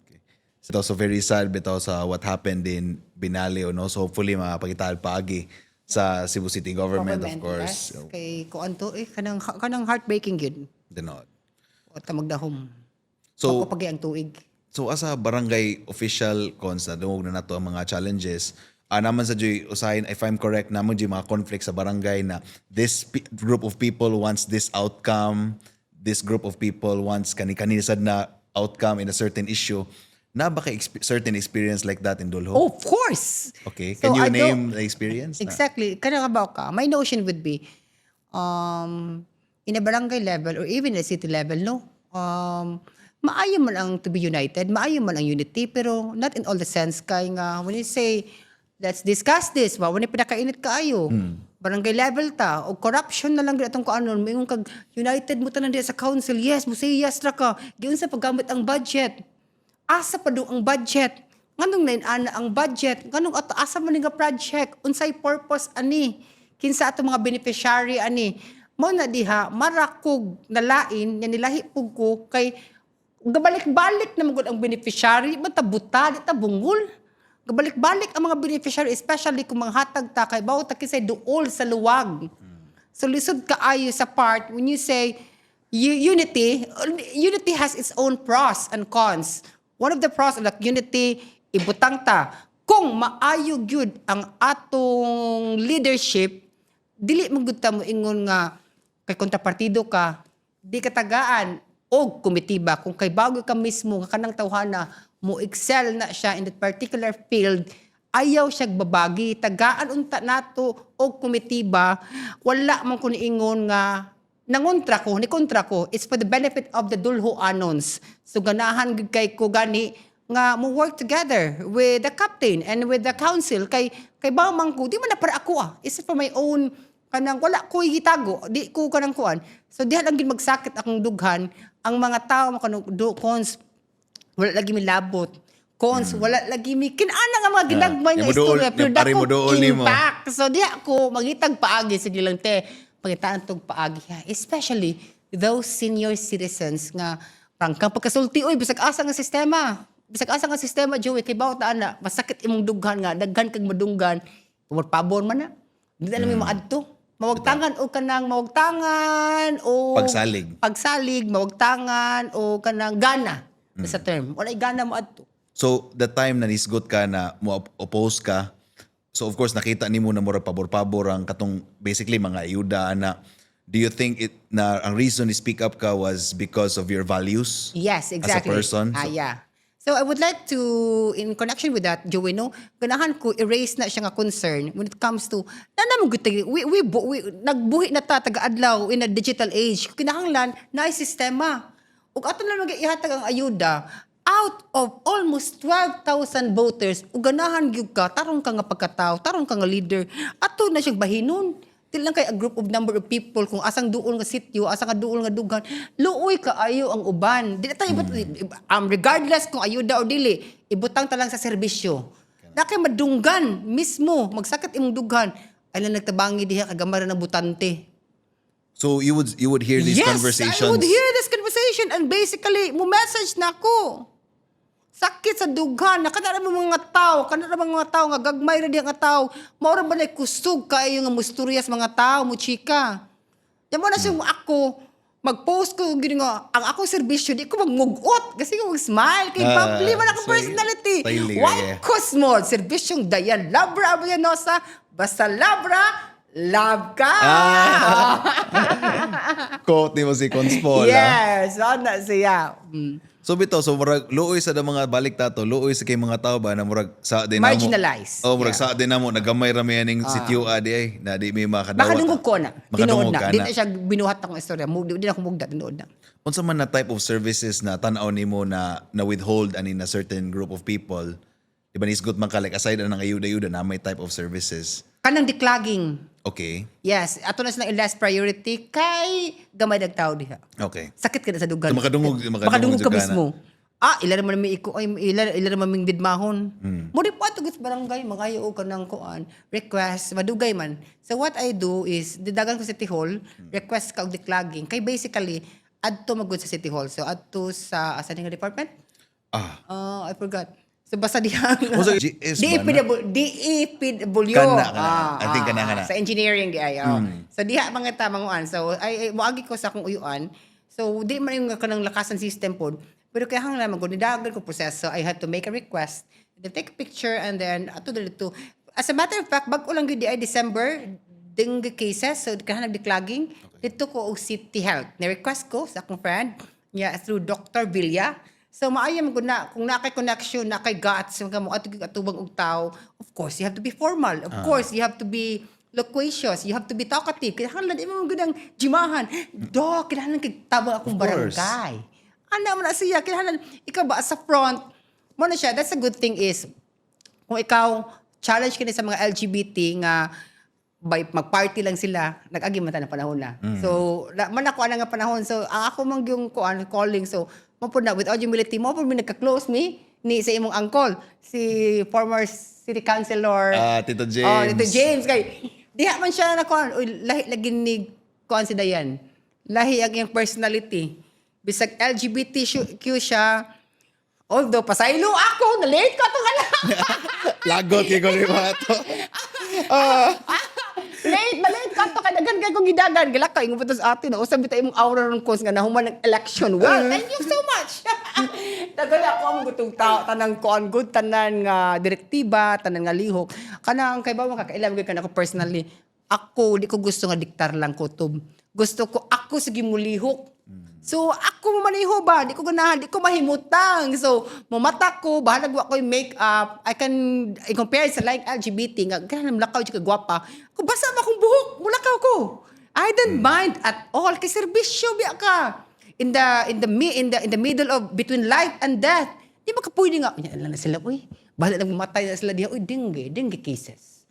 okay. So very sad bitaw sa what happened in Binali, no? So hopefully mapakitaan paagi sa Cebu City government, of course. Yes. Kay kuan to kanang heartbreaking gyud. Not. O ta magdahom. So Ako pagi ang tuig. so as a barangay official cons na dungog na nato ang mga challenges. Naman sa Joy usahin, if I'm correct, naman Joy mga conflict sa barangay na this group of people wants this outcome, this group of people wants kani-kani sad na outcome in a certain issue. Na ba kay certain experience like that in Dulho? Oh, of course. Okay. So, Can you I name the experience? Exactly. Kanang about ka. My notion would be, in a barangay level or even a city level, no? Maayo man ang to be united, maayo man ang unity, pero not in all the sense. Kaya nga, when you say, let's discuss this, when you pinakainit kaayo, barangay level ta, o corruption na lang din atong kaanon, may kag united mo tanan diya sa council, yes, mo say yes ra ka, giun sa paggamit ang budget. Asa pa do ang budget? Nganong nainana ang budget? Nganong asa man nga project? Unsay purpose ani? Kinsa ato mga beneficiary ani? Mo na diha marakog nalain nga nilahi pug ko kay gabalik-balik na magud ang beneficiary, basta buta di ta bungol. Gabalik-balik ang mga beneficiary, especially kung manghatag ta kay bawo ta kisay duol sa luwag. So lisod kaayo sa part when you say unity has its own pros and cons. One of the pros of like unity, ibutang ta. Kung maayo gyud ang atong leadership, dili man gyud ta mo ingon nga kay kontrapartido ka, di katagaan og komitiba kung kay bago ka mismo nga kanang tawhana mo excel na siya in that particular field, ayaw siya babagi, tagaan unta nato og komitiba, wala man kun ingon nga nangontra ko, ni kontra ko, it's for the benefit of the Dulho Anons. So ganahan gud kay ko gani nga mo work together with the captain and with the council kay ba man ko, di man na para ako It's for my own kanang wala ko hitago, di ko kanang kuan. So diha lang gid magsakit akong dughan ang mga tao makanang cons wala lagi mi labot. Cons, wala lagi mi kinana nga mga ginagmay nga istorya pero dako impact. So diha ako mangitag paagi sige lang te pangitaan tog paagi ha. Especially those senior citizens nga rangkang pagkasulti oy bisag asa nga sistema. Bisag asa nga sistema Joey kay bawat ana masakit imong dughan nga daghan kag madunggan. Pabor man na. Di na mi maadto. Mawagtangan o kanang mawagtangan o pagsalig mawagtangan o kanang gana sa term. Wala gana mo adto. So the time na nisgot ka na mo oppose ka, so of course nakita nimo na mura pabor-pabor ang katong basically mga ayuda na. Do you think na ang reason ni speak up ka was because of your values? Yes, exactly. As a person? Yeah. So I would like to, in connection with that, Joey, no, ganahan ko erase na siya nga concern when it comes to, we nagbuhi na ta taga-adlaw in a digital age. Kinahanglan na ay sistema. Ug ato na mag-ihatag ang ayuda, out of almost 12,000 voters, ug ganahan gyud ka, tarong ka nga pagkatao, tarong ka nga leader, ato na siyang bahinon. Dili lang kay a group of number of people kung asang duol nga sityo, asang nga duol nga dugan, luoy kaayo ang uban. Dili tayo regardless kung ayuda o dili, ibutang ta lang sa serbisyo. Na kay madunggan mismo, magsakit imong dughan, ay lang nagtabangi diha kagamaran ng butante. So you would hear these conversations? Yes, I would hear this conversation and basically, mo message na ako. Sakit sa dughan, kanara mga tao nga gagmay ra diha nga tao, maura ba nay kusog kaayo nga musturyas mga tao mo chika. Damo na siya ako mag-post ko gini nga ang akong serbisyo di ko magmugot kasi ko mag-smile kay public man akong personality. Why Cosmo serbisyong Dayan Labra Abellanosa basta Labra love ka. Quote ni mo si Conspola. Yes, ana siya. So bitaw, so murag luoy sa mga balik tato, luoy sa kay mga tao ba na murag sa din namo. Marginalized. Oh, murag Yeah. sa din namo nagamay ra may aning sityo adi ay na di may makadawat. Makadungog ko na. Tinuod Makadungog na. ka Di na. na siya binuhat akong istorya. Di na ako mugda. Tinuod na. Unsa man na type of services na tan-aw nimo na withhold ani na certain group of people? Di ba nisgot man ka like aside na ayuda-ayuda na may type of services. Kanang declogging. Okay. Yes. Ato na silang last priority kay gamay nagtao diha. Okay. Sakit ka na sa dugan. So, makadungog ka jud ka mismo. Ilan naman may iko, ilan naman may bidmahon. Mo di pa tugot barangay, magayo ka ng kuan, request, madugay man. So what I do is, didagan ko sa City Hall, request ka og declogging. Kay basically, adto magud sa City Hall. So adto sa, asa nga department? I forgot. So basta diha. So, GS ba na? DEPW. Kana. I think kana. Sa engineering di ay. So diha mga tamanguan. So ay moagi ko sa akong uyuan. So di man yung kanang lakasan system pod. Pero kaya hang naman ko nidagan ko proseso. I had to make a request, then take a picture, and then ato dito. As a matter of fact, bag ulang gyud di ay December dengue cases, so kaya nag-declogging. Dito ko og City Health. Na-request ko sa akong friend niya through Dr. Villa. So maayam ko na kung na kay connection, na kay guts, yung kamo atubang og tao, of course you have to be formal. Of course you have to be loquacious, you have to be talkative. Kinahanglan imo gudang jimahan. Dok, kinahanglan kay tabang akong Of course. barangay. Ana man na siya, kinahanglan ikaw ba sa front. Mo na siya, that's a good thing is kung ikaw challenge kini sa mga LGBT nga by mag-party lang sila, nag-agi man ta na panahon na. So, man ako ana nga panahon. So, ang ako mang yung calling. So, mo po na, with all humility, mo po mi nagka-close ni sa imong uncle, si former city councilor. Tito James. Oh, Tito James. Kay, diha man siya na kuan, lahi lagi ni kuan si Dayan. Lahi ang iyang personality. Bisag LGBTQ siya, although pasaylo ako, na-late ko itong anak. Lagot kay ko ni Mato. Late ka to kadagan kay kong gidagan gila ka ingon sa atin na usab bitay imong aura ron cause nga nahuman ng election. Well, thank you so much. Dagan ako ang gutong tao tanang kuan good tanan nga direktiba, tanan nga lihok. Kanang kay ba makakailam gyud kanako personally. Ako di ko gusto nga diktar lang kutob. Gusto ko ako sige mulihok. So, ako maniho ba? Di ko ganahan, di ko mahimutang. So, mamata ko, bahala ko yung make-up. I compare sa like LGBT, nga, ganang lakaw, di ka gwapa. Ako, basa ba akong buhok? Mulakaw ko. I don't mind at all. Kay serbisyo, biya ka. In the middle of, between life and death. Di ba ka pwede nga, yan na sila, uy. Bahala lang mamatay na sila diya, uy, dengue cases.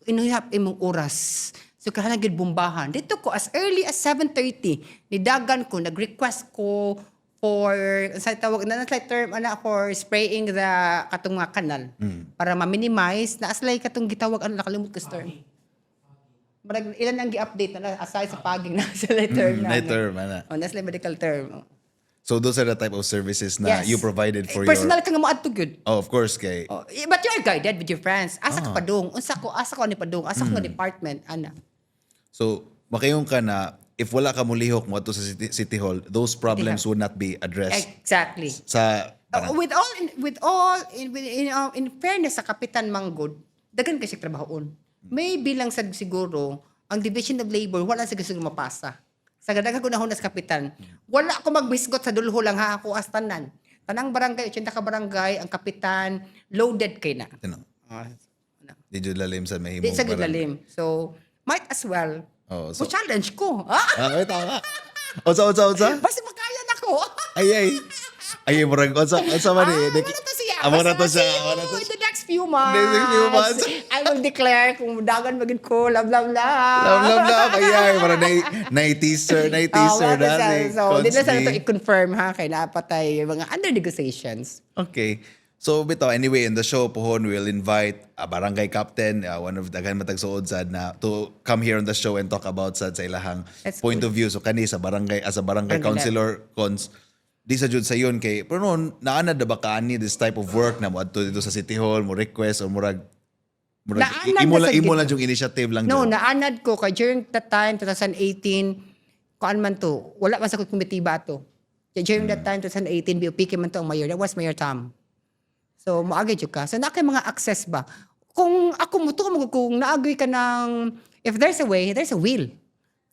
Inuyap imong oras. So, kahalang gid bombahan. Dito ko, as early as 7:30, nidagan ko, nag-request ko for, sa tawag na term, for spraying the katong mga kanal. Para ma-minimize, na aslay katong gitawag, nakalimut ko term. Marag, ilan ang gi-update na, aside sa paging na sa term na. term, ana. Oh, naslay medical term. So those are the type of services na Yes. you provided for Personal your... ka nga mo adto good. Oh, of course, kay... Oh, but you're guided with your friends. Asa ka padung? Asa ko ni padung? Asa ko nga department? Ana. So, makayon ka na, if wala ka mulihok mo ato sa City Hall, those problems would not be addressed Exactly. sa... In fairness sa Kapitan Manggod, dagan kasi trabahoon. May bilang sa siguro, ang Division of Labor, wala sa gusto mapasa. Sa gadaga ko nahon sa Kapitan, wala ako magbisgot sa dulho lang ha, ako as tanan. Tanang barangay, 80 ka barangay, ang Kapitan, loaded kay na. Ano? Di jud lalim sa mahimong Di sa barang- gilalim. So, might as well, Oh, so... challenge ko. Ay, tama. Unsa? Basta makaya na ko. Ay. Ay, murag, unsa man eh. Wala to siya. Amo na to Basta siya. see Amo na to you in siya. the next few months. Next few months. I will declare kung dagan maging ko, love. Love. Ay, murag na-teaser na si So, di na sa Consti. ito i-confirm ha, kay napatay mga under negotiations. Okay. So bitaw anyway in the show pohon we'll invite a barangay captain, one of daghan matag suod sad na to come here on the show and talk about sad sa ilahang That's point of view. So kani sa barangay as a barangay Barangay councilor cons di sa jud sa yun kay pero noon naanad na ba kaani this type of work na mo adto dito sa City Hall mo request or murag Naanad imo na sa lang gitna. yung initiative lang No, jud. naanad ko kay during that time, 2018, kuan man to, wala man sa komitiba to. During that time, 2018, BOPK man to ang mayor. That was Mayor Tom. So, maagay jud ka. So, na kay mga access ba? Kung ako mo to, kung naagay ka ng, if there's a way, there's a will.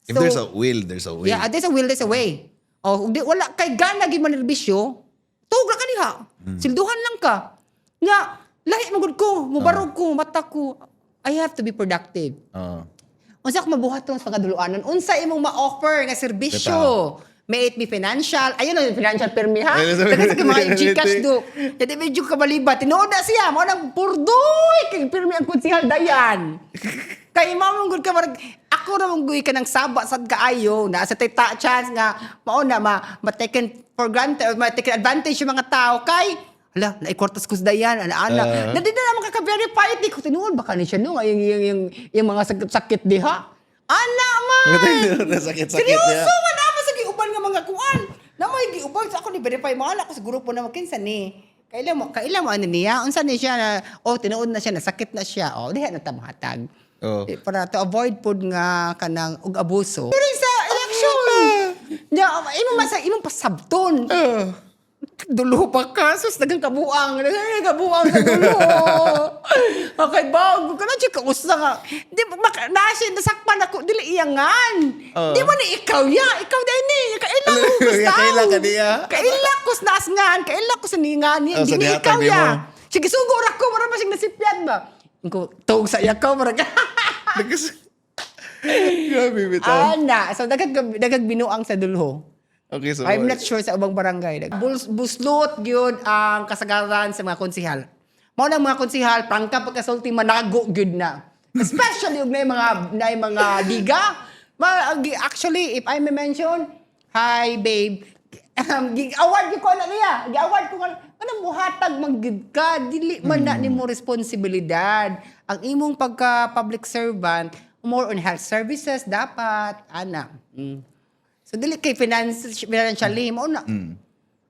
If there's a will, there's a way. Yeah, there's a will, there's a way. O, di, wala kay gana gid man nerbisyo, tugla ka diha. Silduhan lang ka. Nga, lahi magud ko, mubarog ko, mata ko. I have to be productive. Oo. Unsa ko mabuhaton sa kaduluanan? Unsa imong ma-offer nga serbisyo? May it be financial. Ayun ang financial permi ha. Dagan sa mga Gcash do. Jadi medyo kabalibat. Tinuod na siya. Mo nang purdoy kay permi ang konsihal dayan. Kay mamong gud ka marag ako ra mong guy ka ng saba sad kaayo na sa tita chance nga mao na ma-taken for granted or ma-taken advantage yung mga tao kay hala, naikwartas ko sa dayan, ana-ana. Nadi na naman kaka-verify, di ko tinuod, baka ni siya no, yung mga sakit diha. Ana, man! Sakit-sakit Seryoso, man, naman sa giuban nga mga kuan. Namay giuban, sa ako ni verify, mahala ko sa grupo na makinsa ni. Kailan mo, ano niya, unsa ni siya na, tinuod na siya, nasakit na siya, diha na tamahatag. Oh. Para to avoid pod nga kanang og abuso. Pero sa election, imong pasabton. Dulo pa ka, sus, dagang kabuang sa dulo. Okay, bago ka na siya kausa nga. Di ba, nasi, nasakpan ako, dili iyangan. Di mo ni ikaw ikaw din ni, kailak ko kustaw. Kailak ka niya. Kailak ko sa naasngan, kailak ko sa ningan. Di sa ni dihatag ikaw di mo. ya. Sige, sugor ako, para masyang nasipyan ba? Tawag sa ikaw, marag. Grabe, bitaw. Ana, so dagag binuang sa dulho. Okay, so I'm not sure sa ubang barangay. Buslot gyud ang kasagaran sa mga konsihal. Mao na mga konsihal, prangka pagkasulti manago gyud na. Especially og na mga liga. Actually, if I may mention, hi babe, award ko na niya. Award ko kanang muhatag manggid ka, dili man na nimo responsibilidad. Ang imong pagka public servant, more on health services dapat ana. So, dili kay financially, mao na.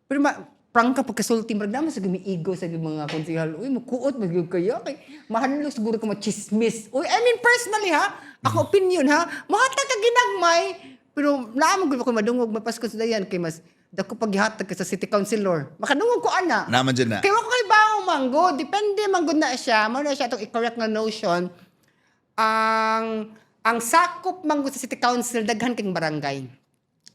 Pero prangka pagkasulti, marag naman sa gumiigo sa mga konsihal. Uy, makuot, magyug kayo. Kay, mahanlo siguro ka machismis. Uy, I mean, personally ha, ako opinion ha, mahatag ka ginagmay. Pero naamang ko madungog, mapasko sa dayan, kay mas, dako paghihatag ka sa city councilor. Makadungog ko ana. Naman dyan na. Kaya wako kay baong manggo, depende manggo na siya. Mao na siya itong i-correct na notion. Ang sakop manggo sa city council, daghan kang barangay.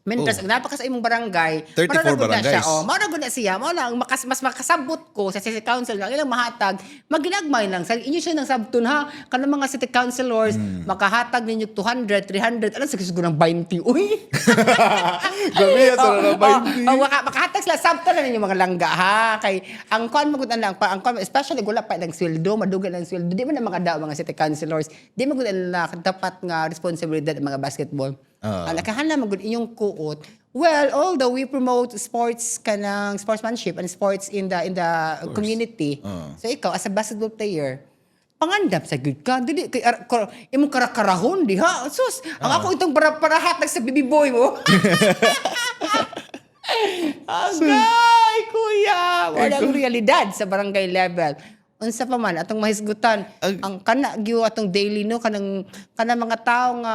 Mentras, napaka sa imong barangay, 34 maragod na siya. barangays. Maragod na siya. Mao lang, mas makasabot ko sa city council ng ilang mahatag, maginagmay lang. Sa inyo siya ng sabton ha, kanang mga city councilors, makahatag ninyo 200, 300, alam sa siguro ng 20. Uy! Gabi yan, sa mga 20. Makahatag sila sabton na ninyo mga langga ha. Kay, ang kon magutan lang, especially gula pa ng sweldo, madugan ng sweldo, di man na makadaw mga city councilors, di magutan na dapat nga responsibilidad ng mga basketball. Nakahan na magud inyong kuot. Well, although we promote sports kanang sportsmanship and sports in the community. So ikaw as a basketball player, pangandam sa good ka. Dili kay imong karakarahon diha. Sus, ang ako itong parahatag sa baby boy mo. Agay, kuya. Walang realidad sa barangay level. Unsa pa man atong mahisgutan ang kana giyo atong daily no kanang mga tao nga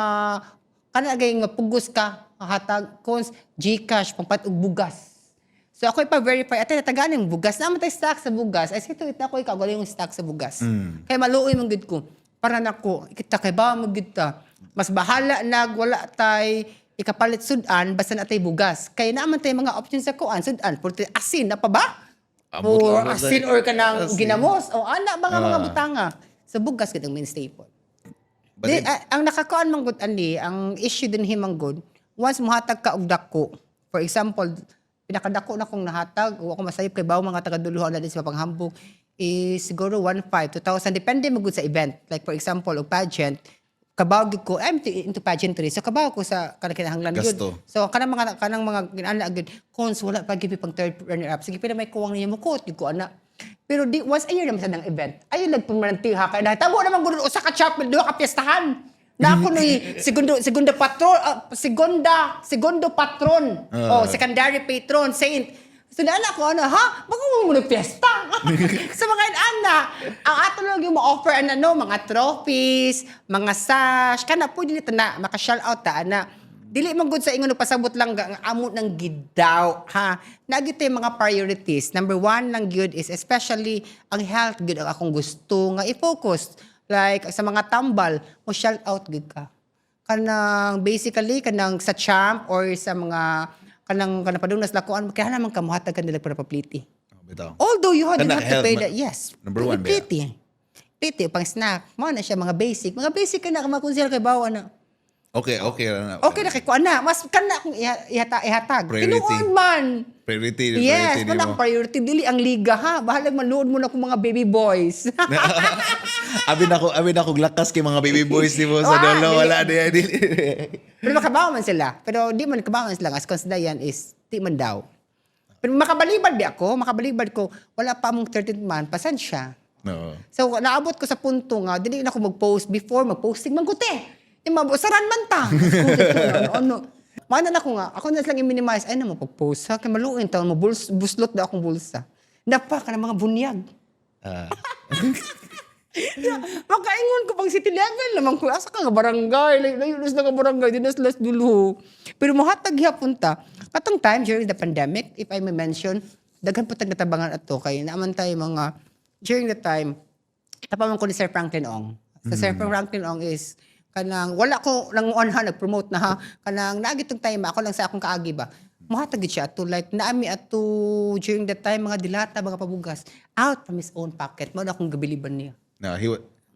kana gayong mapugos ka, hatag, cons, Gcash, pampat og bugas. So ako ipa-verify, ate natagaan yung bugas. Naman tayo stock sa bugas. Ay, sito ita ko ikaw, galing yung stock sa bugas. Kaya maluoy mong gid ko. Para nako, kita kay ba mong gid ta. Mas bahala wala tay ikapalit sudan, basta na tay bugas. Kaya naman tayo mga options sa kuan, sudan, purti asin na pa ba? Or asin or kanang ginamos. O ana, mga butanga. Sa bugas gid ang main staple. Ang nakakuan man gud ani, ang issue din himang gud, once mohatag ka og dako. For example, pinakadako na kong nahatag, o ako masayop kay bawo mga taga-duluhan na din sa panghambog, is siguro 1,500, 2,000, depende mo gud sa event. Like for example, og pageant, kabaw gid ko, I'm into pageantry, so kabaw ko sa kinahanglan Gasto. gud. So kanang mga ginana gud, cons wala pa gid pang third runner up. Sige pila may kuwang niya mo ko ana. Pero once a year naman sa ng event, ayun nagpumananti ha. Kaya tabo naman gano'n, usa ka chapel, duha ka piyestahan. Na ako no'y segundo patron, secondary patron, saint. So na ko, ha? Baka mo nagpiesta. Sa mga ana, ang ato lang yung ma-offer, mga trophies, mga sash, kana po dili na, maka-shout out ta, dili man gud sa ingon pasabot lang ang amo ng gidaw ha. Nagito yung mga priorities. Number 1 lang gyud is especially ang health gyud ang akong gusto nga i-focus. Like sa mga tambal, mo shout out gyud ka. kanang basically kanang sa champ or sa mga kanang padunas lakuan kaya naman kamuhatag kanila para papliti. Bitaw. Although you Kana have to health pay man. that, yes. Number one, pliti. Pliti, pang snack. Mga na siya, mga basic. Mga basic ka na, makonsil kay bawa na. Okay na. Okay na kay kuan na. Mas kana akong ihatag. Priority. Tinuon man. Priority Yes, nimo. wala priority. Dili ang liga ha. Bahala maluod mo na kung mga baby boys. Abi na ko lakas kay mga baby boys nimo sa Ah, dolo, dili. wala di. Pero makabawa man sila. Pero di man kabawa sila. As consider is, di man daw. Pero makabalibad di ako. Makabalibad ko. Wala pa mong 13th month. Pasensya. No. So, naabot ko sa punto nga, dili na ako mag-post before, mag-posting man ko, te. Yung mabusaran man ta. Ano. Mana na ko nga, ako na lang i-minimize, ay na mo pag-post ha, kaya maluin taon mo, buslot na akong bulsa. Napa ka ng mga bunyag. Makaingon ko pang city level naman ko, asa ka nga barangay, layunos na nga barangay, dinaslas dulo. Pero mahatag hapon ta. Katong time during the pandemic, if I may mention, daghan po natabangan ato kay naaman tayo mga, during the time, tapaman ko ni Sir Franklin Ong. So Sir Franklin Ong is, kanang wala ko nang nag-promote na ha, kanang naagitong time ako lang sa akong kaagi ba. Mahatag siya to like naami ato during that time mga dilata, mga pabugas out from his own pocket. Mao na akong gabiliban niya. No,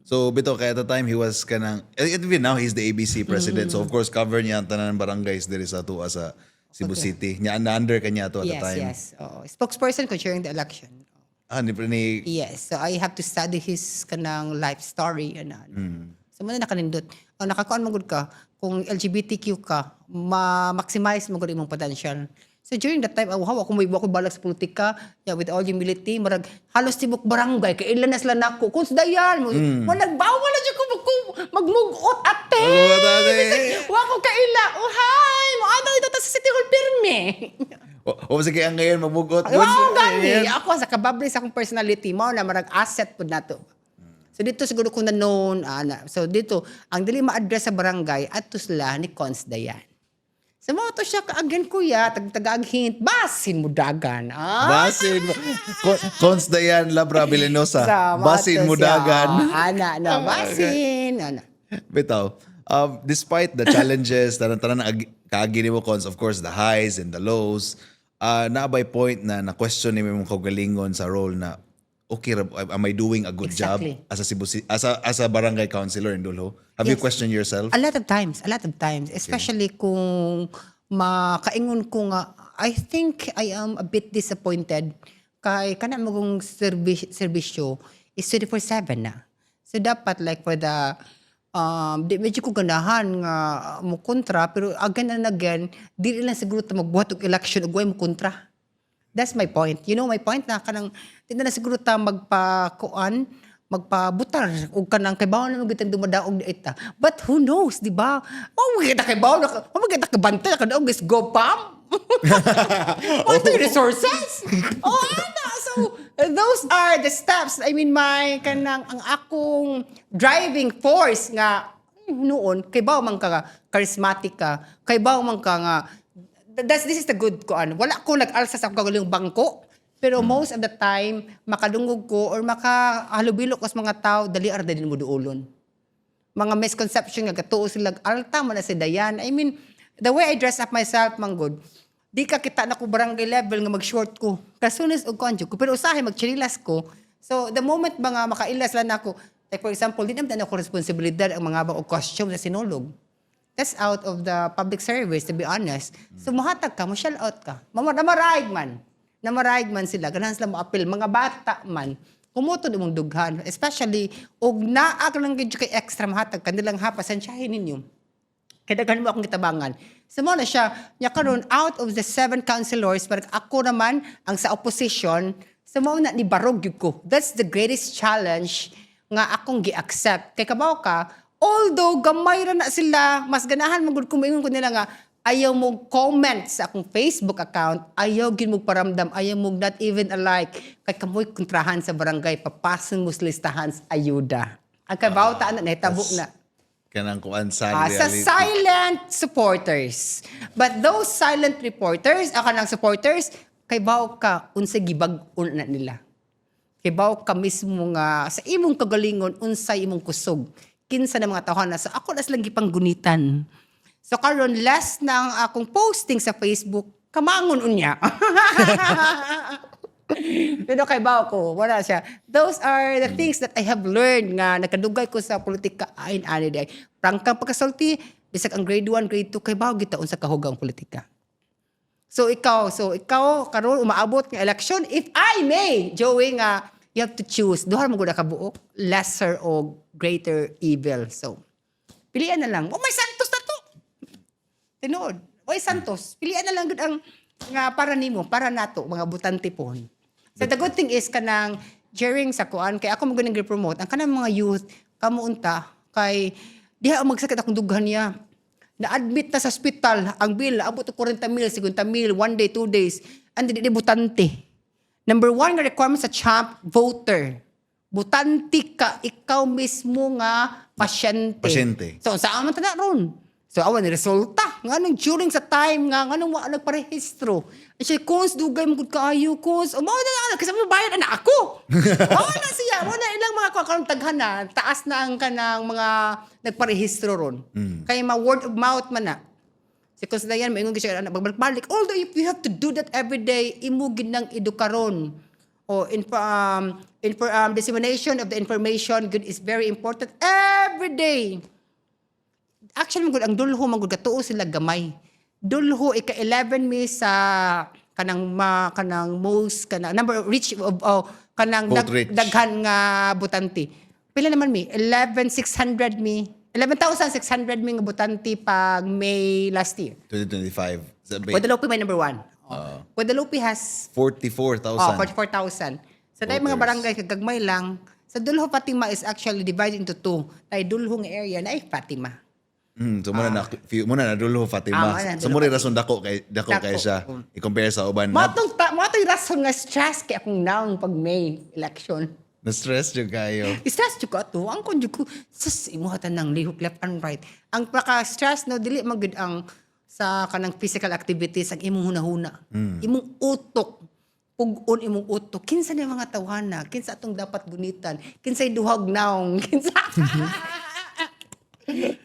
so bito kay at the time he was kanang even now he's the ABC president. So of course cover niya ang tanan ng barangays diri sa tuwa sa Cebu City. Nya under kanya to at the time. Yes. Spokesperson ko during the election. Ni Yes. So I have to study his kanang life story ano. So muna nakanindot. Nakakuan mo gud ka kung LGBTQ ka, ma-maximize mo gud imong potential. So during that time, ako may ako balak sa politika, yeah, with all humility, marag halos tibok barangay kay ilan na sila nako. Kung dayan mo, nagbawal na jud ko magmugot ate. Wa ko kaila. Oh hi, mo ano ito ta sa City Hall pirme. O sige ang ngayon mamugot. Wow, gani. Ako sa kababri sa akong personality mo na marag asset pud nato. So dito siguro kung na-known, so dito, ang dili ma-address sa barangay, ato sila ni Cons Dayan. So mo to siya kaagyan kuya, tag-tagag hint, basin mo dagan. Basin mo. Cons Dayan Labra Vilenosa. Basin mo dagan. Basin. Bitaw, despite the challenges, tanan kaagi ni mo Cons, of course, the highs and the lows, naabay point na question ni mo kaugalingon sa role na okay, am I doing a good Exactly. job as a barangay councilor in Dulho? Have you questioned yourself? A lot of times. Especially kung makaingon ko nga, I think I am a bit disappointed kay kana mo kong serbisyo is 24/7 na. So dapat like for the di medyo ko ganahan nga mo kontra pero again and again dili lang siguro ta magbuhat og election ug way mo kontra. That's my point. You know my point na kanang di na siguro ta magpabutar ug kanang kay bawon na magitang dumadaog di ita. But who knows, di ba? Magkita kay bawon, magkita ka bantay ka daog is go pam. What the resources? So those are the steps. I mean my kanang ang akong driving force nga noon kay bawon man ka charismatic ka, kay bawon man ka nga this is the good ko wala ko nag-alsa sa akong kagaling bangko pero most of the time makadungog ko or makahalubilo ko sa mga tao dali ara din mo duolon mga misconception nga gatuo sila alta man na si Dayan. I mean the way I dress up myself man good di ka kita na ko barangay level nga mag-short ko kasunis og konjo ko pero usahay mag-chinilas ko. So the moment mga makailas lang ako like for example di naman ako responsibilidad ang mga og costume sa sinulog. That's out of the public service, to be honest. So, mahatag ka, ma-shell out ka. Namaraig man sila. Ganahan sila mo-appeal. Mga bata man. Kumuto di mong dughan. Especially, og naag lang gid kay extra mahatag. Kanilang pasensyahin ninyo. Kaya daghan mo akong kitabangan. So, mo na siya. Nya karon out of the 7 councilors, parang ako naman, ang sa opposition, so mo na ni barog yun ko. That's the greatest challenge nga akong gi-accept. Kay kabaw ka, although gamay ra na sila, mas ganahan magud kumingon ko nila nga ayaw mo comment sa akong Facebook account, ayaw gid mo paramdam, ayaw mo not even alike kay kamoy kontrahan sa barangay papason mo sa listahan sa ayuda. Ang kabawta na nahitabo na. Kanang kuan sa Sa silent supporters. But those silent reporters, kanang supporters, kay baw ka unsay gibag-on na nila. Kay baw ka mismo nga sa imong kagalingon unsay imong kusog. kinsa na mga tawhan na. So ako na silang gipanggunitan. So karon last ng akong posting sa Facebook, kamangon unya. Pero kay bao ko, wala siya. Those are the things that I have learned nga nakadugay ko sa politika ain ani day. Prangkang pagkasulti, bisag ang grade 1, grade 2 kay bao gitaon sa kahugang politika. So ikaw karon umaabot ng election, if I may, Joey nga you have to choose. Duha mo gud ka buok, lesser or greater evil. So pilian na lang. Oh, may Santos na to. Tinuod. Oy Santos, pilian na lang gud ang nga para nimo, para nato mga butante pohon. So the good thing is kanang during sa kuan kay ako mo gunang promote ang kanang mga youth kamuunta kay diha magsakit akong dughan niya. Na-admit na sa hospital ang bill abot og 40,000, 50,000 1 day, 2 days. And di butante. Number 1 nga requirement sa champ voter. Butante ka ikaw mismo nga pasyente. So sa aman ta ron. So awan ni resulta nganong during sa time nga nganong wa nagparehistro. Siya kons dugay mo gud kaayo kons. O mao na kasi mo bayad ana ako. Mao na siya, mao na ilang mga karon taghanan, taas na ang kanang mga nagparehistro ron. Kay ma word of mouth man na. Si kons dayan maingon gyud siya ana pagbalik. Although if you have to do that every day, imo gid nang edukaron. O dissemination of the information good is very important every day. Actually, ang dulho magud katuo sila gamay. Dulho ika-11 mi sa kanang most kanang number rich of kanang daghan nga butante. Pila naman mi? 11,600 mi. 11,600 mi nga butante pag May last year. 2025. Guadalupe may number 1. Guadalupe has 44,000. 44,000. Sa dahil mga barangay kagagmay lang, sa Dulho Fatima is actually divided into 2. Dahil Dulho nga area na ay Fatima. So muna na Dulho Fatima. So muna rason dako kay siya i-compare sa uban. Matong rason nga stress kay akong naong pag May election. Na-stress jud kayo. Stress jud ko ato. Ang kon jud ko sus imuhatan ng lihok left and right. Ang paka-stress no dili magud ang sa kanang physical activities ang imong hunahuna. Imong utok. Pugon imong utok. Kinsa ni mga tawhana? Kinsa atong dapat gunitan? Kinsay duhag naong?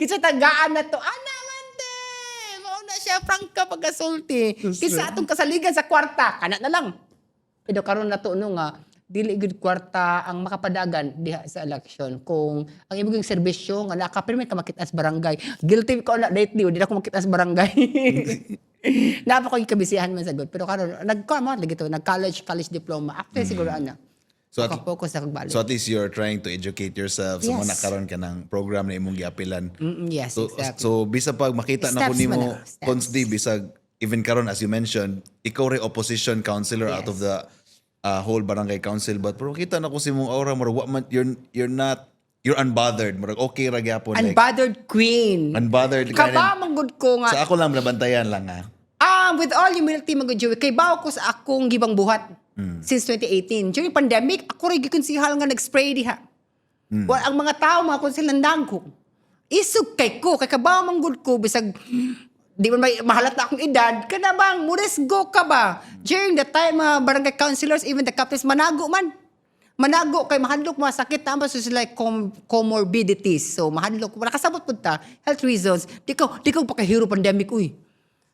Kinsa tagaan na to? Ana man te! Mao na siya prangka pagkasulti. Kinsa atong kasaligan sa kwarta? Kana na lang. Pero karon na to no nga dili gud kwarta ang makapadagan diha sa election kung ang imong serbisyo nga naka-permit ka makita sa barangay. Guilty ko na lately, di na ko makita sa barangay. Napa ko kabisihan man sagod pero karon nag-college diploma after siguro ana. So focus sa kagbalik. So at least you're trying to educate yourself sa mga nakaroon ka ng program na imong giapilan. Yes, exactly. So bisa pag makita na ko nimo Consdi bisag even karon as you mentioned, ikaw ray opposition councilor out of the whole barangay council but pero kita na ko si mong aura mo you're unbothered mo okay ra gyapon unbothered queen. Unbothered kaba magud ko nga. So ako lang nabantayan lang ha. With all humility magud Joey kay bawo ko sa akong gibang buhat. Since 2018. During pandemic, ako rin gikonsihal nga nag-spray diha. Well, ang mga tao, mga konsil nandang ko. Isog kay ko, kay kabaw manggod ko, bisag, di man may mahalat na akong edad, ka na bang, muresgo ka ba? During the time, barangay councilors, even the captains, manago man. Manago, kay mahadlok mga sakit, tama so sila comorbidities. So, mahadlok, nakasabot po ta, health reasons, di ko pakahiro pandemic, uy.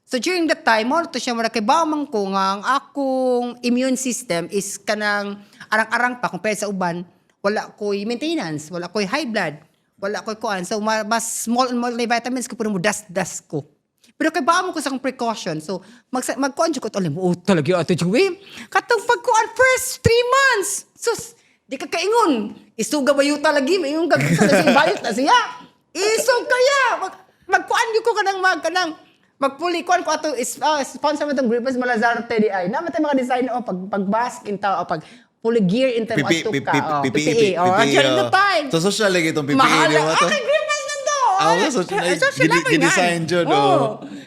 So during that time, mo to siya mara kay bawang ko nga ang akong immune system is kanang arang-arang pa compare sa uban, wala ko'y maintenance, wala ko'y high blood, wala ko'y kuan. So mas small and multivitamins ko puno mo das ko. Pero kay bawang ko sa akong precaution. So magkuan jud ko to mo talaga ato Joey. Katong pagkuan first 3 months. Sus, di ka kaingon. Isuga ba yuta lagi maingon ka sa bayot na siya. Isog kaya magkuan jud ko kanang magpuli kuan ko ato is sponsor mo tong Grievance Malazarte di ay. Namatay mga design pag bask in tao pag fully gear in time ato ka. PPE. During the time. So social lagi itong PPE di mo to. Okay, Grievance nando. So gidesign jud.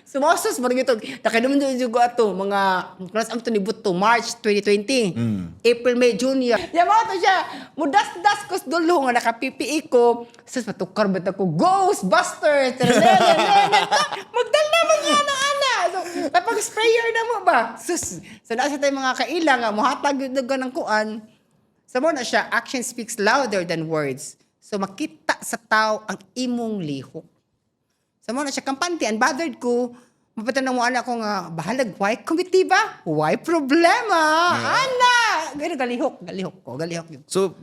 Sumosos mo rin ito. Nakinuman doon yung ato, mga class ang ito ni Buto, March 2020. April, May, June. Yaman ito siya. Mudas-das ko sa dulo nga naka-PPE ko. Sus, matukar ba ito ko? Ghostbusters! Magdal naman nga na, ana. So, kapag sprayer na mo ba? Sus, so nasa tayo mga kailang, muhatag yung ng kuan. Sa mo na siya, action speaks louder than words. So makita sa tao ang imong lihok. So mo na siya kampante, unbothered ko. Mapatanong mo anak ko nga, bahalag, why committee ba? Why problema? Ana! Gano, galihok ko. So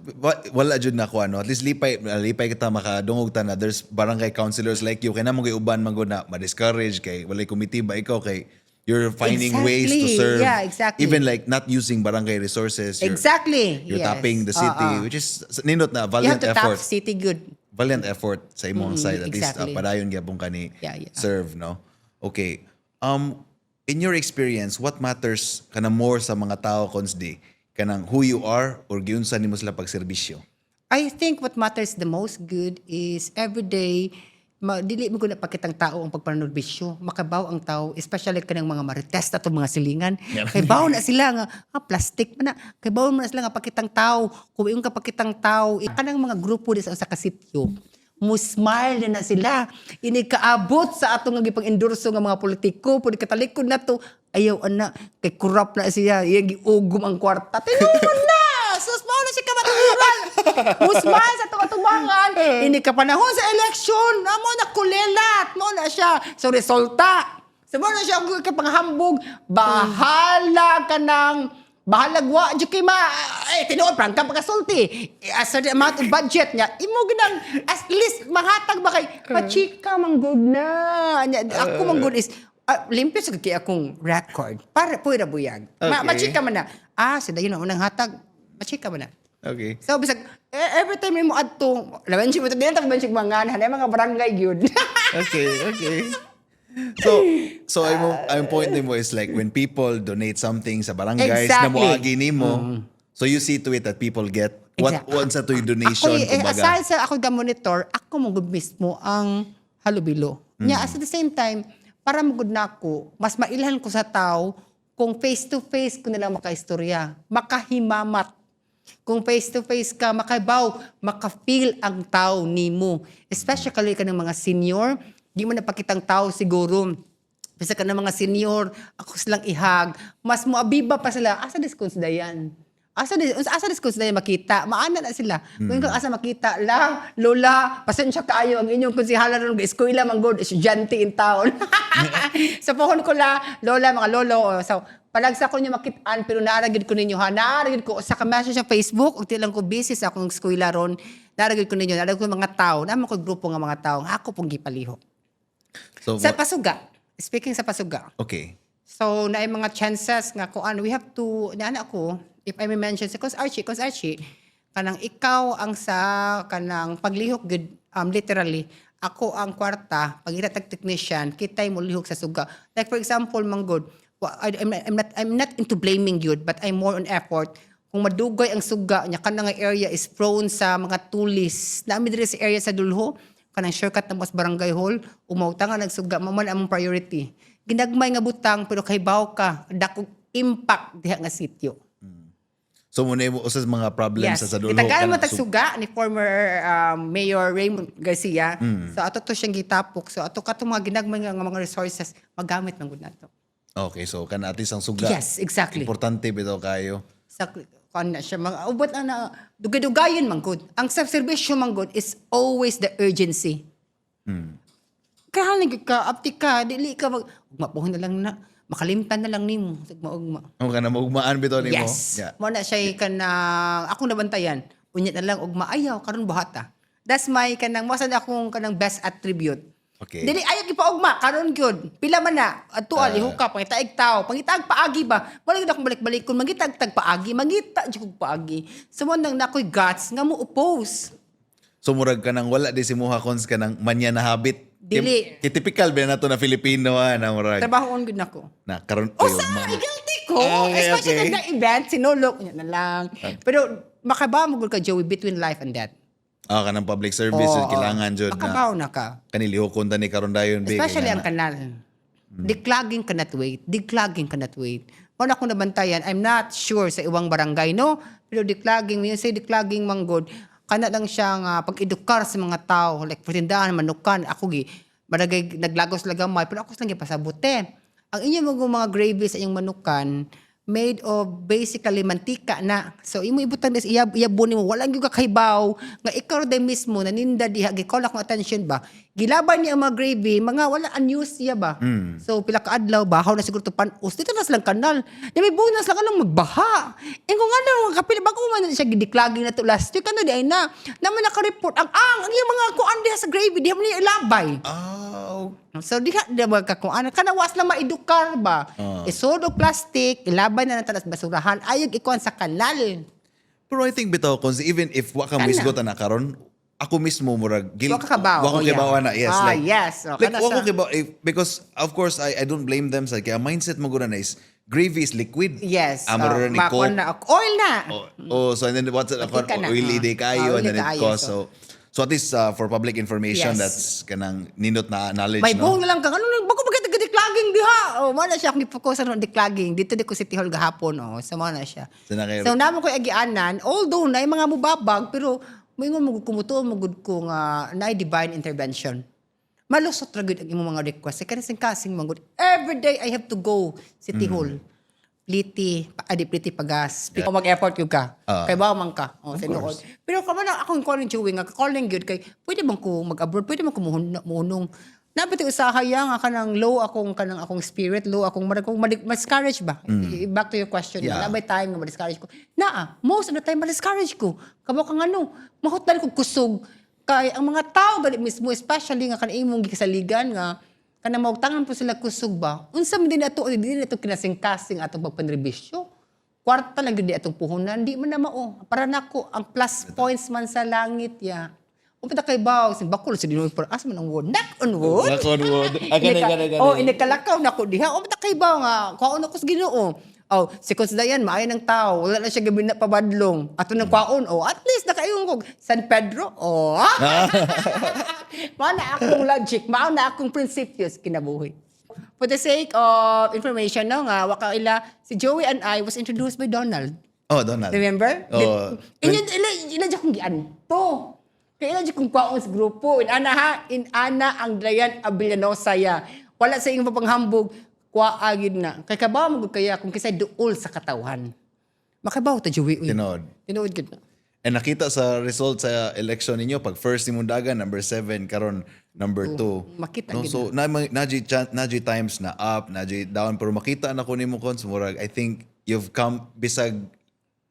wala jud na ko ano, at least lipay kita makadungog ta na there's barangay councilors like you kay namo kay uban man gud na ma-discourage kay walay committee ba ikaw kay you're finding ways to Exactly. serve. Yeah, exactly. Even like not using barangay resources. Exactly. You're Yes. tapping the city, which is nindot na You have valiant to effort. tap city good. Valiant effort sa imong side at least exactly. padayon gyapon ka ni Yeah. serve, no? Okay. In your experience, what matters kana more sa mga tao konsdi kanang who you are or giunsa nimo sila pagserbisyo? I think what matters the most good is everyday, dili mo na pakitang tao ang pagpananurbisyo. Makabaw ang tao, especially kanang mga marites na mga silingan. Kay baw na sila nga, plastic man na. Kay baw na sila nga pakitang tao. Kung yung kapakitang tao, kanang mga grupo di sa kasityo. Musmile na sila. Ini kaabot sa atong nga gipang-endorso nga mga politiko. Pwede katalikod na to. Ayaw ana, kay corrupt na siya. Iya giugom ang kwarta. Tinuon na! Sus, mao na siya kamaturan. Musmile sa tumatubangan. Ini ka panahon sa eleksyon. Amo na kulelat. Mao na siya. So resulta. So mao na siya kapanghambog. Bahala ka ng bahalagwa di kay tinuod prangka pagkasulti as the amount of budget niya imo ginang at least mahatag ba kay pachika manggod na ako manggod is limpyo sa kay akong record para puira buyag machika man na sila yun ang unang hatag machika man na. Okay. So bisag every time mo adto laban siya mo dinatag man siya mangan hanay mga barangay gyud. Okay. So ang point nimo is like when people donate something sa barangays na Exactly. moagi nimo, so you see to it that people get what Exactly. once to yung donation kumbaga. Aside sa ako ga-monitor, ako mong mismo ang halubilo. Nya at the same time, para magud na ako, mas mailhan ko sa tao kung face to face ko nila makaistorya, makahimamat. Kung face to face ka, makaibaw, maka-feel ang tao nimo. Especially ka ng mga senior, di mo napakitang tao siguro. Bisa ka ng mga senior, ako silang ihag, mas moabiba pa sila, asa discount dayan? Asa discount dayan makita? Maana na sila. Kung kang asa makita, lola, pasensya kaayo ang inyong konsihala ron, eskwela man good, estudyante in town. Sa pohon ko lola, mga lolo, so, palagsa ko niyo makitaan, pero naaragid ko ninyo ha, naaragid ko, sa kamasya sa Facebook, o tilang ko busy sa akong eskwela ron, naaragid ko ninyo, naaragid ko mga tao, naman ko grupo ng mga tao, ako pong gipalihok. So Sa pasuga, speaking sa pasuga, okay. so na mga chances nga kung we have to, nana ko, if I may mention, si Cons Archie, kanang ikaw ang sa kanang paglihok good, literally, ako ang kwarta, pag iratag technician, kita'y mo lihok sa suga. Like for example, manggod, I'm not into blaming you, but I'm more on effort. Kung madugay ang suga niya, kanang area is prone sa mga tulis. Naami diri sa area sa Dulho, kanang shortcut na mas barangay hall, umawta nga nagsuga, maman among priority. Ginagmay nga butang, pero kay baw ka, dakog impact diha nga sityo. So muna mo usas mga problems sa Dulho. Itagaan mo tagsuga ni former Mayor Raymond Garcia. So ato to siyang gitapok. So ato katong mga ginagmay nga mga resources magamit man gud nato. Okay, so kan atis ang suga. Yes, exactly. Importante bitaw kayo. Sa na siya mga ubot na dugay-dugayon man gud. Ang self-service man gud is always the urgency. Kaya ka apti ka dili ka mapuhon na lang na makalimtan na lang nimo ugma. O kana maugmaan bitaw nimo. Yes. Yeah. Mo na siya kanang akong nabantayan. Unya na lang ugma ayaw karon buhata. That's my kanang mosa akong kanang best attribute. Okay. Dili ayaw gipaugma karon gyud. Pila man na adto ali huka pangitaig tao, pangitaag paagi ba. Wala gyud akong balik-balik kun mangitag-tag paagi, mangita jud kog paagi. Sumon nang nakoy guts nga mo oppose. So murag ka nang wala di si Muha Cons ka nang manya na habit. Dili. Typical ba na to na Filipino na murag. Trabahoon gyud nako. Na karon O sa guilty ko, especially na event, sinulok niya na lang. Pero makabaw mo gud ka Joey between life and death. Kanang public service kailangan jud na Makabaw na ka. kanilihokon ta ni karon dayon big. Especially ang kanal. Declogging cannot wait. Declogging cannot wait. Kung ako nabantayan, I'm not sure sa iwang barangay, no? Pero declogging, when you say declogging manggod, kana lang siyang pag-edukar sa mga tao. Like, patindahan, manukan. Ako naglagos lagamay, pero ako lang ipasabutin. Ang inyong mga gravy sa inyong manukan, made of basically mantika na. So imo ibutang des iyabon mo walang gyud kakahibaw nga ikaw day mismo naninda diha gicall akong attention ba. Gilaban niya ang mga gravy, mga wala unused siya ba. So pila ka adlaw bahaw na siguro to pan-us dito na silang kanal. Di may bonus lang kanang magbaha. Kung ano kapila bago man siya gidiklaging na to last week ano di ay na naman naka-report ang yung mga kuan diha sa gravy diha man ilabay. So diha ba ka kung ano kanawas na maedukar ba. Isodo plastic, ilaban na tanas basurahan ayog ikuan sa kanal. Pero I think bitaw kung even if wa ka misgot na karon, ako mismo murag Wa ka kabaw. Wa ko kibawa na. Yes, like yes. like wa ko kibaw because of course I don't blame them sa kaya mindset mo guna na is gravy is liquid. Yes. Amaro ni ko. Oil na. So and then what's it Mantika na. oily day kayo and Oily then it kaayo, costs so at least for public information Yes. that's kanang nindot na knowledge May no. buhong na lang kang ano bago magkita declogging diha. Oh, mo na siya kung ipokus sa declogging dito di ko City Hall gahapon so mo na siya. So namo ko agianan although na mga mubabag pero moingon mo kumutuo mo gud ko nga na divine intervention. Malusot ra gud ang imong mga request. Kaya kasing mangud every day I have to go City Hall. Pliti pagas. Piko mag-effort yung ka. Kay ba man ka. Sinuod. Pero kamo na akong calling chewing nga calling gyud kay pwede man ko mag-abroad, pwede man ko muhunong. Napati usahaya nga kanang low akong spirit, low akong ma-discourage ba? Back to your question. Yeah. Nabay time nga ma-discourage ko. Most of the time ma-discourage ko. Kamo kang ano, mahutdan ko kusog kay ang mga tao gali mismo especially nga kanimong gikasaligan nga kana maugtangan po sila kusog ba unsa man din ato kinasing-kasing atong pagpanrebisyo kwarta lang gyud atong puhunan di man na mao para nako ang plus points man sa langit ya upita kay baw sin bakul si dinoy for as man ang wood knock on wood inikalakaw nako diha upita kay baw nga kaon ako sa Ginoo si Coach Dayan maayo ng tao wala na siya gabi na pabadlong ato nang kwaon at least nakayong kog San Pedro Mana akong logic, mauna akong principios kinabuhi. For the sake of information, no, nga, wakaila, si Joey and I was introduced by Donald. Oh, Donald. Remember? Ina kong gianto. Kaya ina kong kwaon sa grupo. In ana ang Dayan Abellanosa ya. Wala sa iyong papanghambog, kwaagid na. Kaya kabaw mo kaya kung kisay duol sa katawhan. Makabaw ta Joey. Tinood gid na. And nakita sa result sa election ninyo, pag first ni Mundagan, number 7, karon number 2. Makita no? gid So, naji times na up, naji down, pero makita na ko ni mo Cons, murag, I think you've come, bisag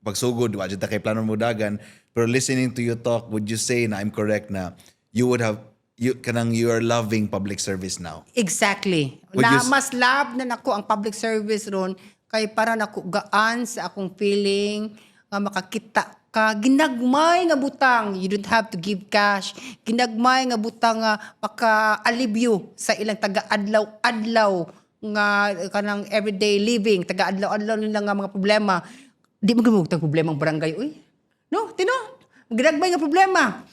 pagsugod, wajid ta kay plano Mundagan, pero listening to you talk, would you say na I'm correct na you would have, you are loving public service now? Exactly. Mas love na nako ang public service ron, kay para nako gaan sa akong feeling, nga makakita ginagmay nga butang, you don't have to give cash, ginagmay nga butang nga maka-alibyo sa ilang taga-adlaw-adlaw nga kanang everyday living, taga-adlaw-adlaw nila nga mga problema. Di mo gumugtang problema ang barangay, uy. No, ginagmay nga problema.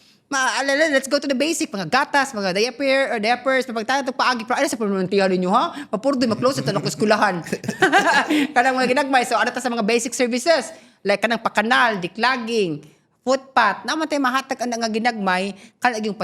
Let's go to the basic, mga gatas, mga diapers, pagtayo itong paagi, pero ano sa pamamentihan ninyo ha? Mapurdo, makloset, ano ko eskulahan. Kanang mga ginagmay, so ano ta sa mga basic services, like kanang pakanal, declogging, footpath, naman tayo mahatag ang nga ginagmay, kanang yung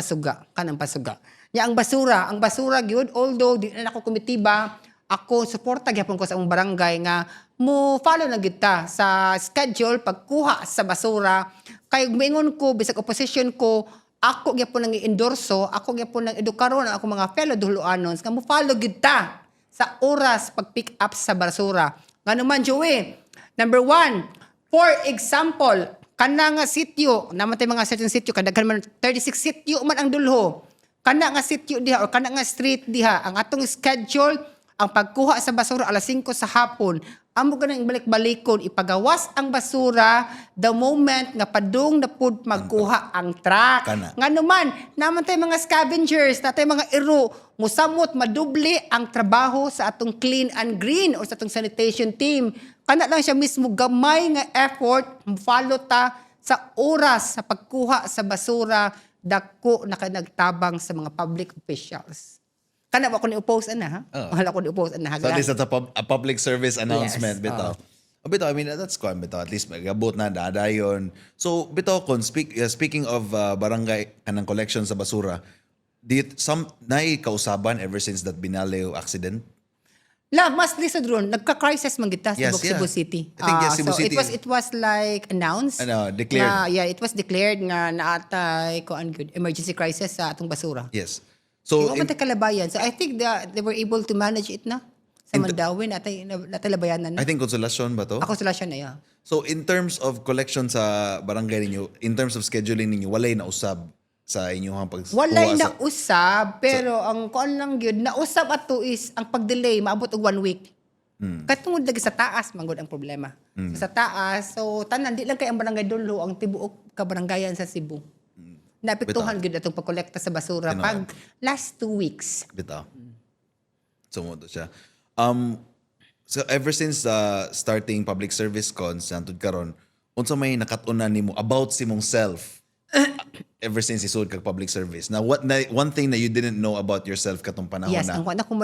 kanang pasuga. Nya ang basura gyud, although di na ako komitiba, ako suporta gyapon ko sa among barangay nga mo follow na gyud ta sa schedule pagkuha sa basura. Kay mingon ko bisag opposition ko, ako gyapon nang i-endorso, ako gyapon nang edukaron ang akong mga fellow Duloanons nga mo follow gyud ta sa oras pag pick up sa basura. Ngano man Joey, number 1, for example, kana nga sitio, namatay mga certain sitio, kadaghan man 36 sitio man ang dulho. Kana nga sitio diha or kana nga street diha, ang atong schedule, ang pagkuha sa basura alas 5 sa hapon, amo ganang balik-balikon, ipagawas ang basura the moment nga padung na pud magkuha ang truck. Ngano man, naman tayo mga scavengers, natay mga iro, musamot, madubli ang trabaho sa atong clean and green or sa atong sanitation team. Kana lang siya mismo gamay nga effort, follow ta sa oras sa pagkuha sa basura, dako na nagtabang sa mga public officials. Kana ako ni-oppose na ha? Wala ko ni-oppose na. So at least that's a public service announcement, Yes. bitaw. Bitaw, I mean, that's cool, bitaw. At least magabot na, dadayon. So, bitaw, speaking of barangay kanang collection sa basura, naikausaban ever since that Binaleo accident? Mas lisod ron, nagka-crisis man kita sa Yes, Cebu yeah. City. I think, yes, Cebu so City. it was like announced. Declared. It was declared nga naatay good emergency crisis sa atong basura. Yes. So, So, man kalabayan. So I think they were able to manage it na sa Mandawi natay labayanan na. I think Consolacion ba to? Ako sila siya na ya. So, in terms of collection sa barangay ninyo, in terms of scheduling ninyo, walay na usab sa inyong Walay na usab, pero ang kuan lang gyud na usab ato is ang pag-delay maabot og 1 week. Katungod lagi sa taas manggod ang problema. So, sa taas, so tanan di lang kay ang barangay Dulo ang tibuok ka barangayan sa Cebu. Naapektuhan gyud atong pagkolekta sa basura pag last 2 weeks. Bitaw. Sumuto siya. So ever since starting public service cons nantud karon, unsa may nakatunan nimo about si mong self ever since isud kag public service? Now one thing that you didn't know about yourself katong panahon Yes, na. ang kuan ako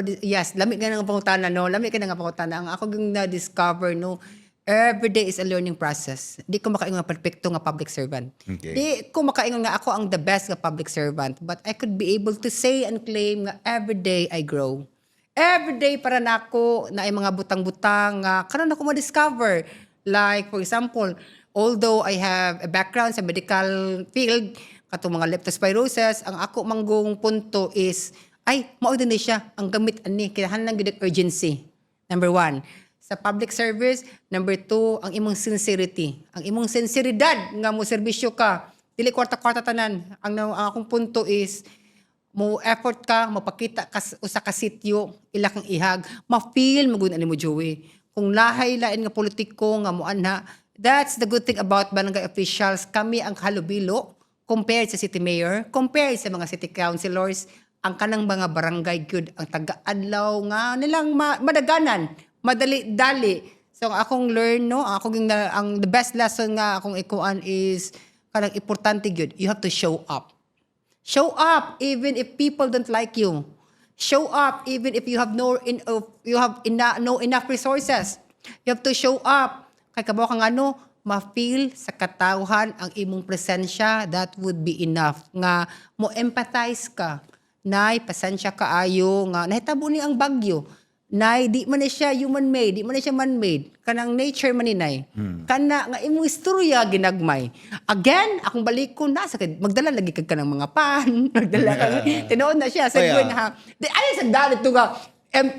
lami ka nga pangutana no, lami ka nga pangutana ang ako yung na-discover no. Every day is a learning process. Di ko makaingon nga perfecto nga public servant. Okay. Di ko makaingon nga ako ang the best nga public servant. But I could be able to say and claim nga every day I grow. Every day para nako na ay mga butang-butang nga karon ako ma-discover. Like for example, although I have a background sa medical field, katong mga leptospirosis, ang ako manggong punto is ay mao din siya ang gamit ani kinahanglan gyud urgency. Number 1. Sa public service, number 2, ang imong sincerity. Ang imong sinseridad nga mo serbisyo ka. Dili kwarta-kwarta tanan. Ang akong punto is mo effort ka, mapakita ka usa ka sityo, ila kang ihag, ma-feel mo gud ani mo Joey. Kung lahay lain nga politiko nga mo anha, that's the good thing about barangay officials. Kami ang halubilo compared sa city mayor, compared sa mga city councilors, ang kanang mga barangay gyud ang taga-adlaw nga nilang madaganan, madali-dali. So akong learn no, ang the best lesson nga akong ikuan is kanang importante gyud, you have to show up. Show up even if people don't like you. Show up even if you have no enough resources. You have to show up. Kay kabaw kang ma-feel sa katawhan ang imong presensya, that would be enough. Nga mo empathize ka. Nay, pasensya kaayo nga nahitabo ni ang bagyo. Nay, di man na siya human-made, di man na siya man-made. Kanang nature man ni Nay. Kana nga imong istorya ginagmay. Again, akong balik ko nasa magdala lagi kag kanang mga pan, magdala kag tinuod na siya sa yeah. ha. Di ay sa dalit to nga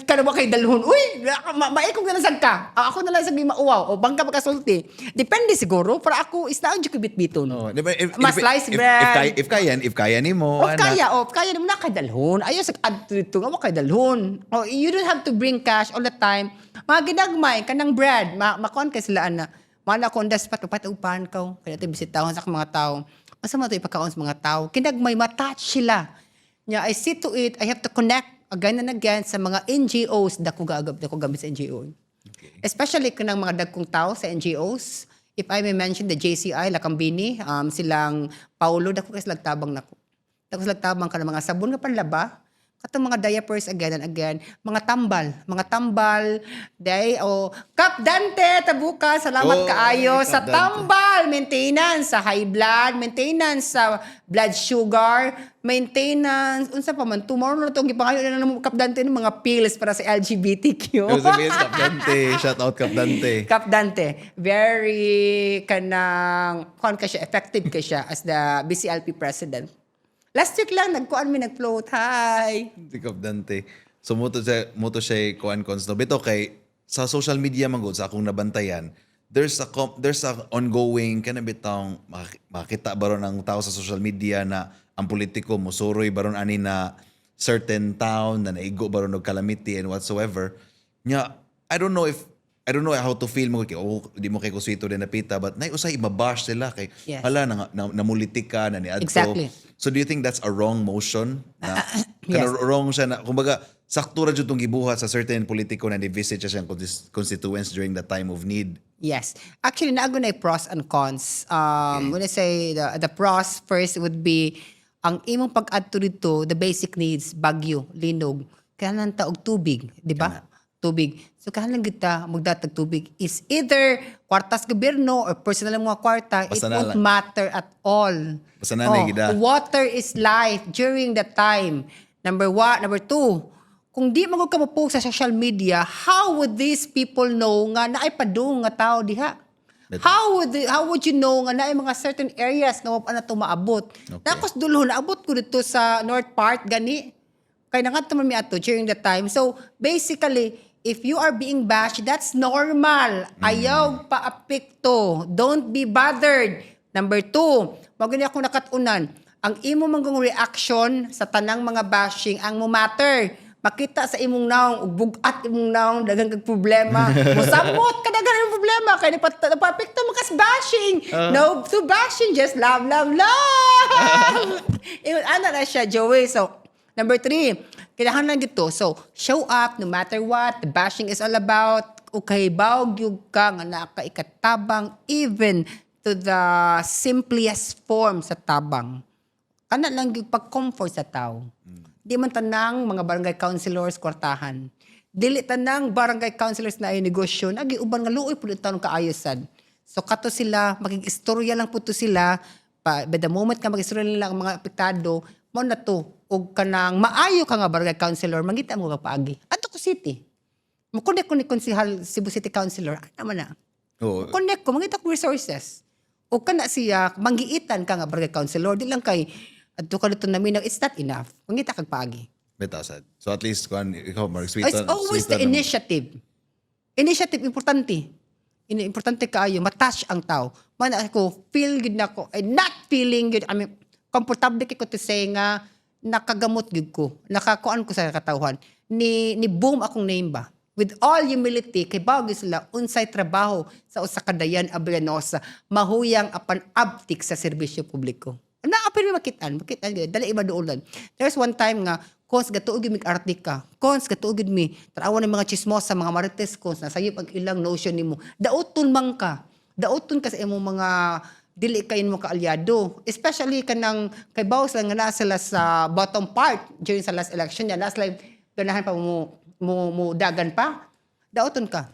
kana ba kay dalhon? Uy, maikog na lang ka. Ako na lang sa mauwaw o bangka makasulti. Depende siguro para ako is naon jud bit-biton. No, diba, Mas slice bread. If kaya nimo, Kaya naman na kay dalhon. Ayaw sa adto nga kay dalhon. Oh, you don't have to bring cash all the time. Mga ginagmay kanang bread, makuan kay sila ana. Mana ko ndas upan ka. Kaya tayo bisitahon sa mga tao. Asa man to ipakaon sa mga tao? Kinagmay matouch sila. Nya I see to it, I have to connect again and again sa mga NGOs dako gamit sa NGO. Okay. Especially kanang mga dagkong tao sa NGOs. If I may mention the JCI, Lakambini, silang Paulo, dako kay silang tabang nako. Dako silang tabang kanang mga sabon nga panlaba, katong mga diapers again and again, mga tambal, Kap Dante tabuka, salamat kaayo Kap sa Dante. tambal, maintenance sa high blood, maintenance sa blood sugar, maintenance unsa pa man tomorrow na tong gipangayo na namo Kap Dante ng mga pills para sa LGBTQ. Kap Dante, shout out Kap Dante. Kap Dante, very kanang effective ka siya as the BCLP president. Last week lang nag-float. Hi. Si Kap Dante. So muto siya kuan cons no. Bito kay sa social media man gud sa akong nabantayan, there's a ongoing kana bitong makita baron ang tao sa social media na ang politiko mosuroy baron ani na certain town na naigo baron og calamity and whatsoever. Nya I don't know how to feel mo kay di mo kay kuswito din napita but nay usay mabash sila kay Yes. hala namulitik ka na niadto. Exactly. So do you think that's a wrong motion? Na, Yes. wrong siya na kumbaga sakto ra jud tong gibuhat sa certain politiko na di-visit siya siyang constituents during the time of need. Yes. Actually, naago na pros and cons. When I say the pros, first would be ang imong pag-adto dito, the basic needs, bagyo, linog, kailangan ta og tubig, di ba? Tubig. So kailangan kita magdatag tubig is either kwartas gobyerno or personal mga kwarta, Basta it na won't lang. matter at all. Basta na gida. Water is life during that time. Number 2, kung di magod ka mo-post sa social media, how would these people know nga naay padung nga tao diha? Betul. How would you know nga naay mga certain areas nga wala na to maabot? Okay. Tapos dulo naabot ko dito sa North Part gani. Kay nangadto man mi ato during the time. So basically, if you are being bashed, that's normal. Ayaw paapekto. Don't be bothered. Number 2, maguni ako nakatunan. Ang imo manggong reaction sa tanang mga bashing ang mo matter. Makita sa imong naong ug bugat imong naong daghang kag problema. Mosamot ka daghang imong problema kay napapekto mo kas bashing. No, to bashing just love. Ano na siya, Joey. So, number 3, kailangan gito. So, show up no matter what. The bashing is all about. Okay, bawag yung ka nga nakaikatabang even to the simplest form sa tabang. Kana lang yung pag-comfort sa tao. Di man tanang mga barangay councilors kwartahan. Dili tanang barangay councilors na ay negosyo. Nagiuban nga luoy po dito ng kaayosan. So kato sila, maging istorya lang po to sila. By the moment ka mag-istorya nila ang mga apektado, mo na to. O kanang maayo ka nga barangay councilor, mangita mo kapaagi. Ato ko city. Makunik ko ni Konsihal Cebu City Councilor. Ano man na? Oo. Connect ko, mangita ko resources. O kana siya, manggiitan ka nga barangay councilor. Di lang kay, ato ka dito namin, it's not enough. Mangita kag paagi. Bitaw sad. So at least kuan ikaw Mark sweet. It's always the initiative. Initiative, importante. Importante kaayo, matouch ang tao. Man ako, feel good na ko. Not feeling good. I mean, comfortable ko to say nga, nakagamot good ko. Nakakuan ko sa katawhan. Ni boom akong name ba? With all humility, kay bago sila, unsay trabaho sa usa ka dayan abrianosa, mahuyang apan abtik sa serbisyo publiko. Naapin mo makitaan, dali iba doolan. There's one time nga, kons gatuog mi artika, kons gatuog mi, tarawan ng mga chismosa, mga marites kons, nasayop ang ilang notion nimo. Daoton man ka. Daoton ka sa imong mga dili kayo mo kaalyado. Especially kanang kay bawas lang nga naa sila sa bottom part during sa last election niya. Last live, ganahan pa mo dagan pa. Daoton ka.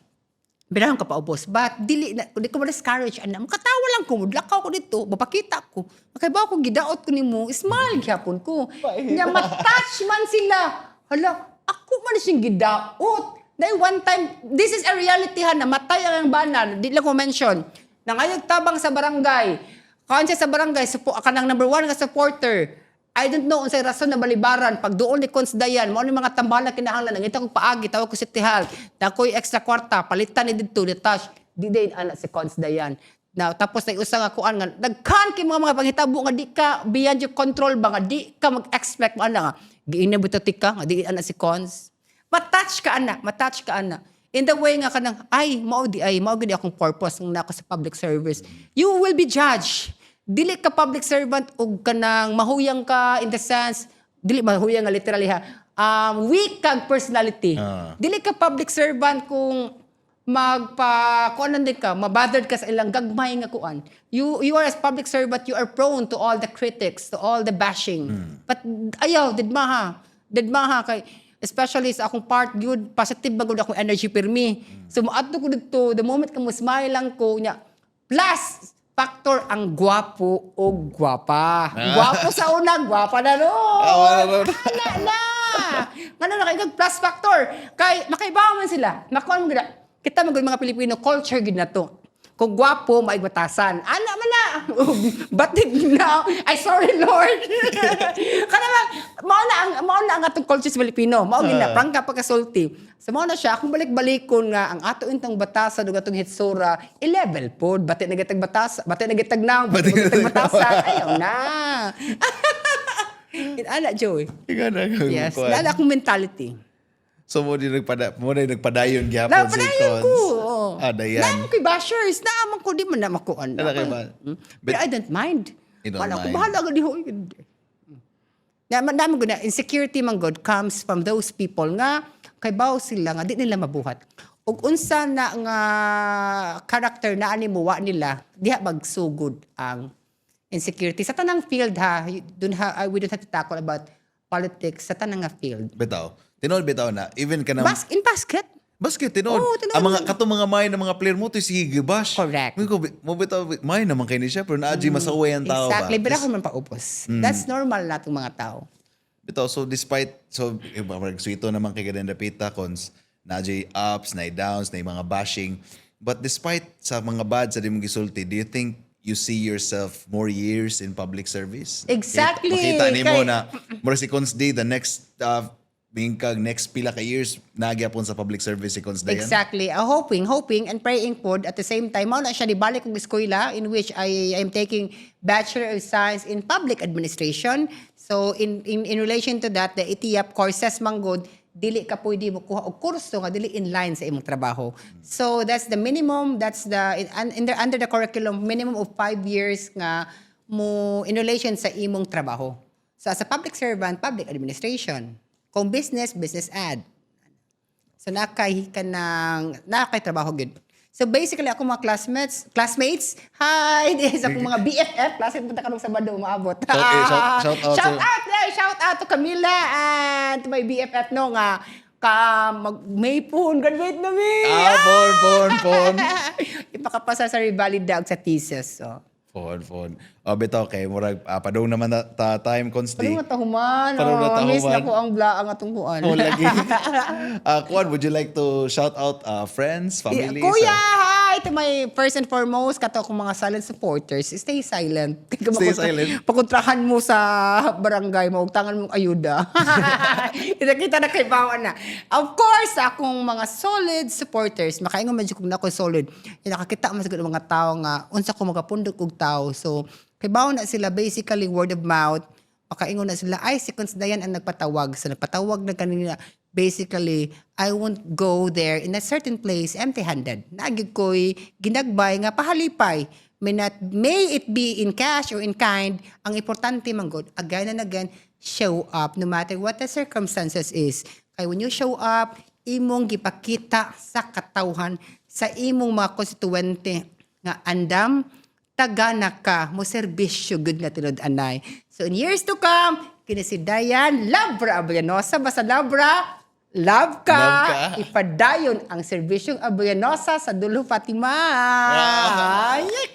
Binahan ka pa ubos. But di ko ma-discourage. Makatawa lang ko. Lakaw ko dito. Mapakita ko. Makaibaw ko, gidaot ko ni mo. Smile gyapon ko. Nya matouch man sila. Hala, ako man siyang gidaot. Dahil one time, this is a reality ha, namatay ang banan. Di lang ko mention. Nangayag tabang sa barangay. Kansya sa barangay, ka ng number 1 nga supporter. I don't know unsay rason na balibaran pag doon ni Cons Dayan mo ni mga tambala kinahanglan nangita ko paagi tawag ko si Tihal dakoy extra kwarta palitan ni didto ni Tash di day anak si Cons Dayan now tapos na usa nga kuan nga daghan kay mga panghitabo nga di ka beyond your control ba nga di ka mag-expect mo ana nga giinabuti ka nga di anak si Cons matouch ka ana in the way nga kanang mao gid akong purpose ng nako sa public service you will be judged. Dili ka public servant o kanang mahuyang ka in the sense, dili mahuyang nga literally ha, weak kag personality. Dili ka public servant kung kuanan din ka, mabothered ka sa ilang gagmay nga kuan. You are as public servant, you are prone to all the critics, to all the bashing. But ayaw, didmaha kay especially sa akong part, good, positive ba good akong energy per me. So maadto ko dito, the moment ka mo smile lang ko nya, plus factor ang gwapo o gwapa. Gwapo sa una, gwapa na no. Ano na kay plus factor. Kay makaibaw man sila. Nakuan mo kita mga Pilipino culture gid na to. Kung gwapo maig batasan. Ana man na. Batig na. Ay sorry Lord. Kana lang mao na ang atong culture sa Pilipino. Mao gid na prangka pagkasulti. So mao na siya kung balik-balikon nga ang ato intang batasan ug atong hitsura i-level pod bati nagatag batasan, bati nagatag naong, bati nagatag batasan. Ayaw na. Ana Joey. Yes, nala akong mentality. So mo din nagpadayon gyapon si Napadayon Cons. ko. Dayan. Naamang ko bashers. Naamang ko di man na makuan. Ano kay ba? But I don't mind. You don't Wala ko mind. bahala ka di ho. Naman ko na insecurity man God comes from those people nga kay baw sila nga di nila mabuhat. Ug unsa na nga character na ani mo wa nila diha magsugod ang insecurity sa tanang field ha. We don't have to tackle about politics sa tanang nga field. Bitaw. Tinol bitaw na even ka na In basket. basket tinol. Oo, tinol. Ang mga katong mga may ng mga player mo to sige bash. Correct. Mo bitaw may naman kay ni siya pero naadji masaway ang tao Exactly. ba. Pero ako man paupos. That's normal na itong mga tao. Bito, so despite, so sweeto naman kay Ganda Pita, cons, na ups, na downs, na mga bashing. But despite sa mga bad sa di mong gisulti, do you think you see yourself more years in public service? Exactly. Makita ni mo Kay- na, mura si Cons D, the next, bingkag next pila ka years, nagyapon sa public service si Cons Dayan. Exactly. Hoping and praying po at the same time. Mao na siya nibalik kong eskwela in which I am taking Bachelor of Science in Public Administration. So in relation to that, the ITIAP courses manggod, dili ka pwede mo kuha og kurso nga dili in line sa imong trabaho. So that's the minimum, that's the under the curriculum minimum of 5 years nga mo in relation sa imong trabaho. So as a public servant, public administration. Kung business, business ad. So nakay trabaho gud. So basically ako mga classmates, hi, sa akong mga BFF, classmate punta kanong Sabado umaabot. Shout out to Camila and to my BFF no nga May pun, graduate na mi. Pon. Ipakapasa sa Revalid Dog sa thesis. So. Pon. Bitaw kay murag padung naman ta time Cons D. Parang matahuman. Parang matahuman. Miss na ko ang blaang atong kuan. Lagi. Kuan, would you like to shout out friends, family? Kuya, hi! To my first and foremost, kato akong mga silent supporters, stay silent. Stay silent. Pagkontrahan mo sa barangay mo, tangan mong ayuda. Kita na kay Bawan na. Of course, akong mga solid supporters, makaingon medyo kung na ako solid. Nakakita mo sa mga tao nga, unsa ko magapundok og tao. So, kay Bawan na sila basically word of mouth, makaingon na sila, ay, si Cons Dayan ang nagpatawag. So, nagpatawag na kanina. Basically, I won't go there in a certain place empty-handed. Naagid ko'y ginagbay nga pahalipay. May it be in cash or in kind, ang importante manggod, again and again, show up no matter what the circumstances is. Kaya when you show up, imong gipakita sa katawhan, sa imong mga konstituente nga andam, tagana ka, mo serbisyo good nga tinod anay. So in years to come, kini si Dayan Labra Abellanosa, basta Labra, love ka. Ipadayon ang serbisyong Abellanosa sa Dulo Fatima.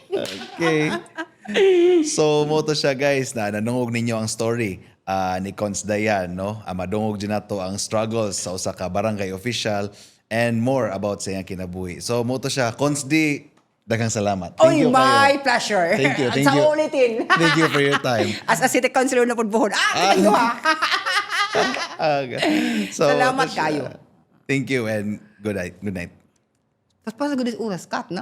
Okay. So, mo to siya guys na nanungog ninyo ang story ni Cons Dayan, no? Madungog din nato ang struggles sa usa ka barangay official and more about sa iyang kinabuhi. So, mo to siya. Cons D, daghang salamat. Oy, you my kayo. pleasure. Thank you. Sa ulitin. Thank you for your time. As a city councilor na pudbuhon. Kita nyo ha. So, Salamat mo to siya. kayo. Thank you and good night. Good night. Pas good oras cut na.